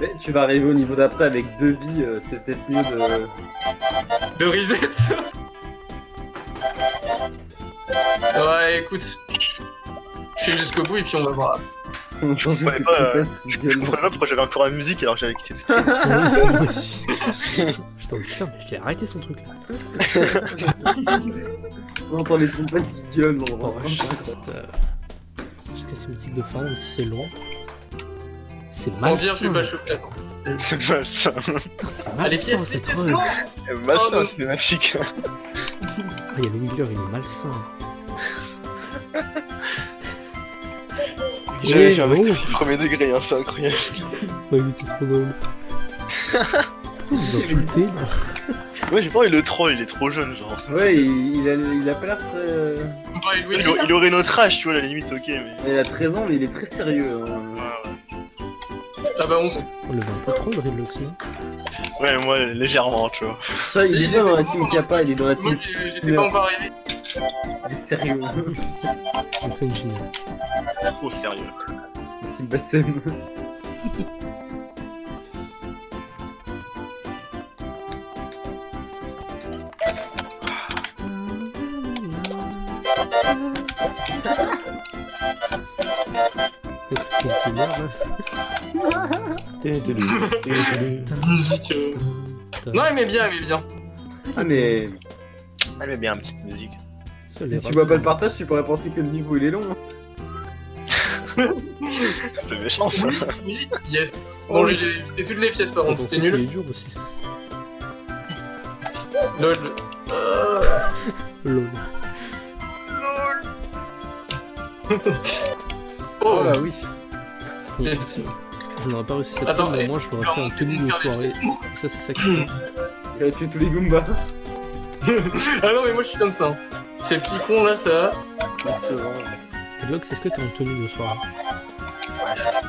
Speaker 5: Mais tu vas arriver au niveau d'après avec 2 vies, c'est peut-être mieux de.
Speaker 3: De reset. Ouais, écoute. Je suis jusqu'au bout et puis on va voir.
Speaker 5: On entend juste
Speaker 2: Ouais,
Speaker 5: des
Speaker 2: pas,
Speaker 5: trompettes qui
Speaker 2: Je
Speaker 5: gueulent.
Speaker 2: comprenais pas pourquoi j'avais encore la musique alors que j'avais quitté le stream.
Speaker 4: Moi aussi. Putain, putain, mais je l'ai arrêté son truc.
Speaker 5: On entend les trompettes qui gueulent. On
Speaker 4: Bon,
Speaker 5: va
Speaker 4: je reste jusqu'à ces mythiques de fin, même si c'est long. C'est
Speaker 3: En vire, je
Speaker 4: malsain.
Speaker 3: vais pas choper. Attends.
Speaker 2: C'est malsain.
Speaker 4: Putain, c'est
Speaker 3: Allez,
Speaker 4: malsain
Speaker 3: viens,
Speaker 4: cette
Speaker 3: c'est
Speaker 4: run.
Speaker 3: non.
Speaker 2: Malsain
Speaker 3: Oh, non.
Speaker 2: la cinématique.
Speaker 4: Ah, il y a le Wheeler, il est malsain.
Speaker 2: J'avais fait un
Speaker 4: oh.
Speaker 2: actif premier degré, hein, c'est incroyable.
Speaker 4: Oh, il était trop drôle. Pourquoi vous insultez là?
Speaker 2: Ouais, j'ai pas envie le troll, il est trop jeune, genre. ça me
Speaker 5: Ouais,
Speaker 2: fait-
Speaker 5: il a pas l'air très.
Speaker 3: On va aller
Speaker 2: Il aurait notre âge, tu vois, à la limite, ok, mais.
Speaker 5: Il a 13 ans, mais il est très sérieux. Hein.
Speaker 2: Ouais, ouais.
Speaker 3: Ah bah on s'.
Speaker 4: On le voit un peu trop le Redlocks, non?
Speaker 2: Ouais, moi, légèrement, tu vois.
Speaker 5: Toi, il est pas dans la team Kappa, il est dans la team.
Speaker 3: Moi, j'étais pas encore arrivé.
Speaker 5: Il est sérieux.
Speaker 4: Je fais une géniale.
Speaker 2: Trop sérieux.
Speaker 5: La team Bassem.
Speaker 4: Qu'est-ce que merde
Speaker 3: Musique. Non, elle met bien,
Speaker 5: Ah, mais
Speaker 2: Elle met bien une petite musique.
Speaker 5: si tu vois pas le partage, tu pourrais penser que le niveau il est long.
Speaker 2: C'est méchant ça.
Speaker 3: Oui, yes. Bon, j'ai évité toutes les pièces par contre, c'était nul.
Speaker 4: Il est dur aussi.
Speaker 3: Lol.
Speaker 4: Lol.
Speaker 3: Oh,
Speaker 5: bah oui.
Speaker 3: yes.
Speaker 4: Je n'aurais pas réussi cette
Speaker 3: Attends,
Speaker 4: fois, mais moi je l'aurais fait en tenue de soirée. Et ça, c'est ça qui compte.
Speaker 5: Il a tué tous les Goombas.
Speaker 3: Ah non, mais moi je suis comme ça. Hein. Ces petits cons là, ça.
Speaker 4: Et Lox, est-ce que t'es en tenue de soirée?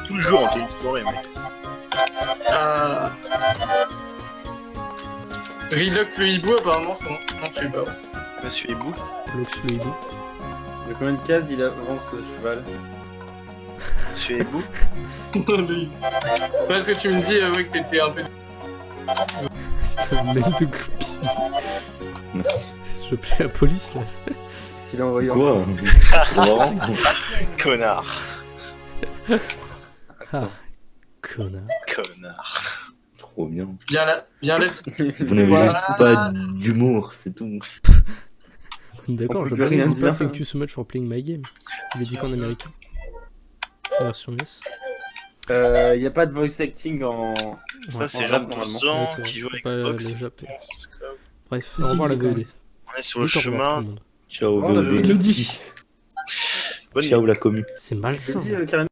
Speaker 2: Toujours en tenue de soirée, mec.
Speaker 3: Ah. Relox le hibou, apparemment, c'est bon. Non, je sais pas.
Speaker 2: Monsieur Hibou.
Speaker 4: Lox le hibou.
Speaker 5: De combien de cases il avance ce cheval?
Speaker 2: Monsieur Hibou.
Speaker 3: Parce que tu me dis ouais, que t'étais un peu.
Speaker 4: Putain, le mec de groupie.
Speaker 1: Merci.
Speaker 4: Je vais appeler la police là.
Speaker 5: S'il a envoyé
Speaker 1: Quoi Vraiment
Speaker 2: Connard.
Speaker 4: Ah, connard.
Speaker 2: Connard.
Speaker 1: Trop bien.
Speaker 3: Viens là.
Speaker 1: Vous n'avez
Speaker 3: Voilà.
Speaker 1: juste pas d'humour, c'est tout.
Speaker 4: D'accord,
Speaker 5: On
Speaker 4: je
Speaker 5: peut
Speaker 4: veux
Speaker 5: plus rien
Speaker 4: pas
Speaker 5: dire.
Speaker 4: thank you so much for playing my game. Il est dit qu'en américain. La version NES.
Speaker 5: y a pas de voice acting en.
Speaker 2: Ça, c'est
Speaker 5: en
Speaker 2: genre
Speaker 5: rap,
Speaker 2: pour
Speaker 5: normalement.
Speaker 2: gens
Speaker 4: Ouais, c'est vrai.
Speaker 2: qui jouent à
Speaker 4: Pas
Speaker 2: Xbox.
Speaker 4: le Japon. Bref,
Speaker 6: Si,
Speaker 4: au revoir
Speaker 6: si,
Speaker 4: la
Speaker 6: il est
Speaker 4: VOD.
Speaker 2: On est sur le
Speaker 4: Dites au revoir,
Speaker 2: chemin.
Speaker 4: tout le monde.
Speaker 1: Ciao,
Speaker 5: Oh,
Speaker 1: VOD.
Speaker 6: le 10.
Speaker 2: Bonne
Speaker 1: Ciao la commu.
Speaker 4: C'est
Speaker 5: Je
Speaker 4: malsain.
Speaker 5: dis, Karen,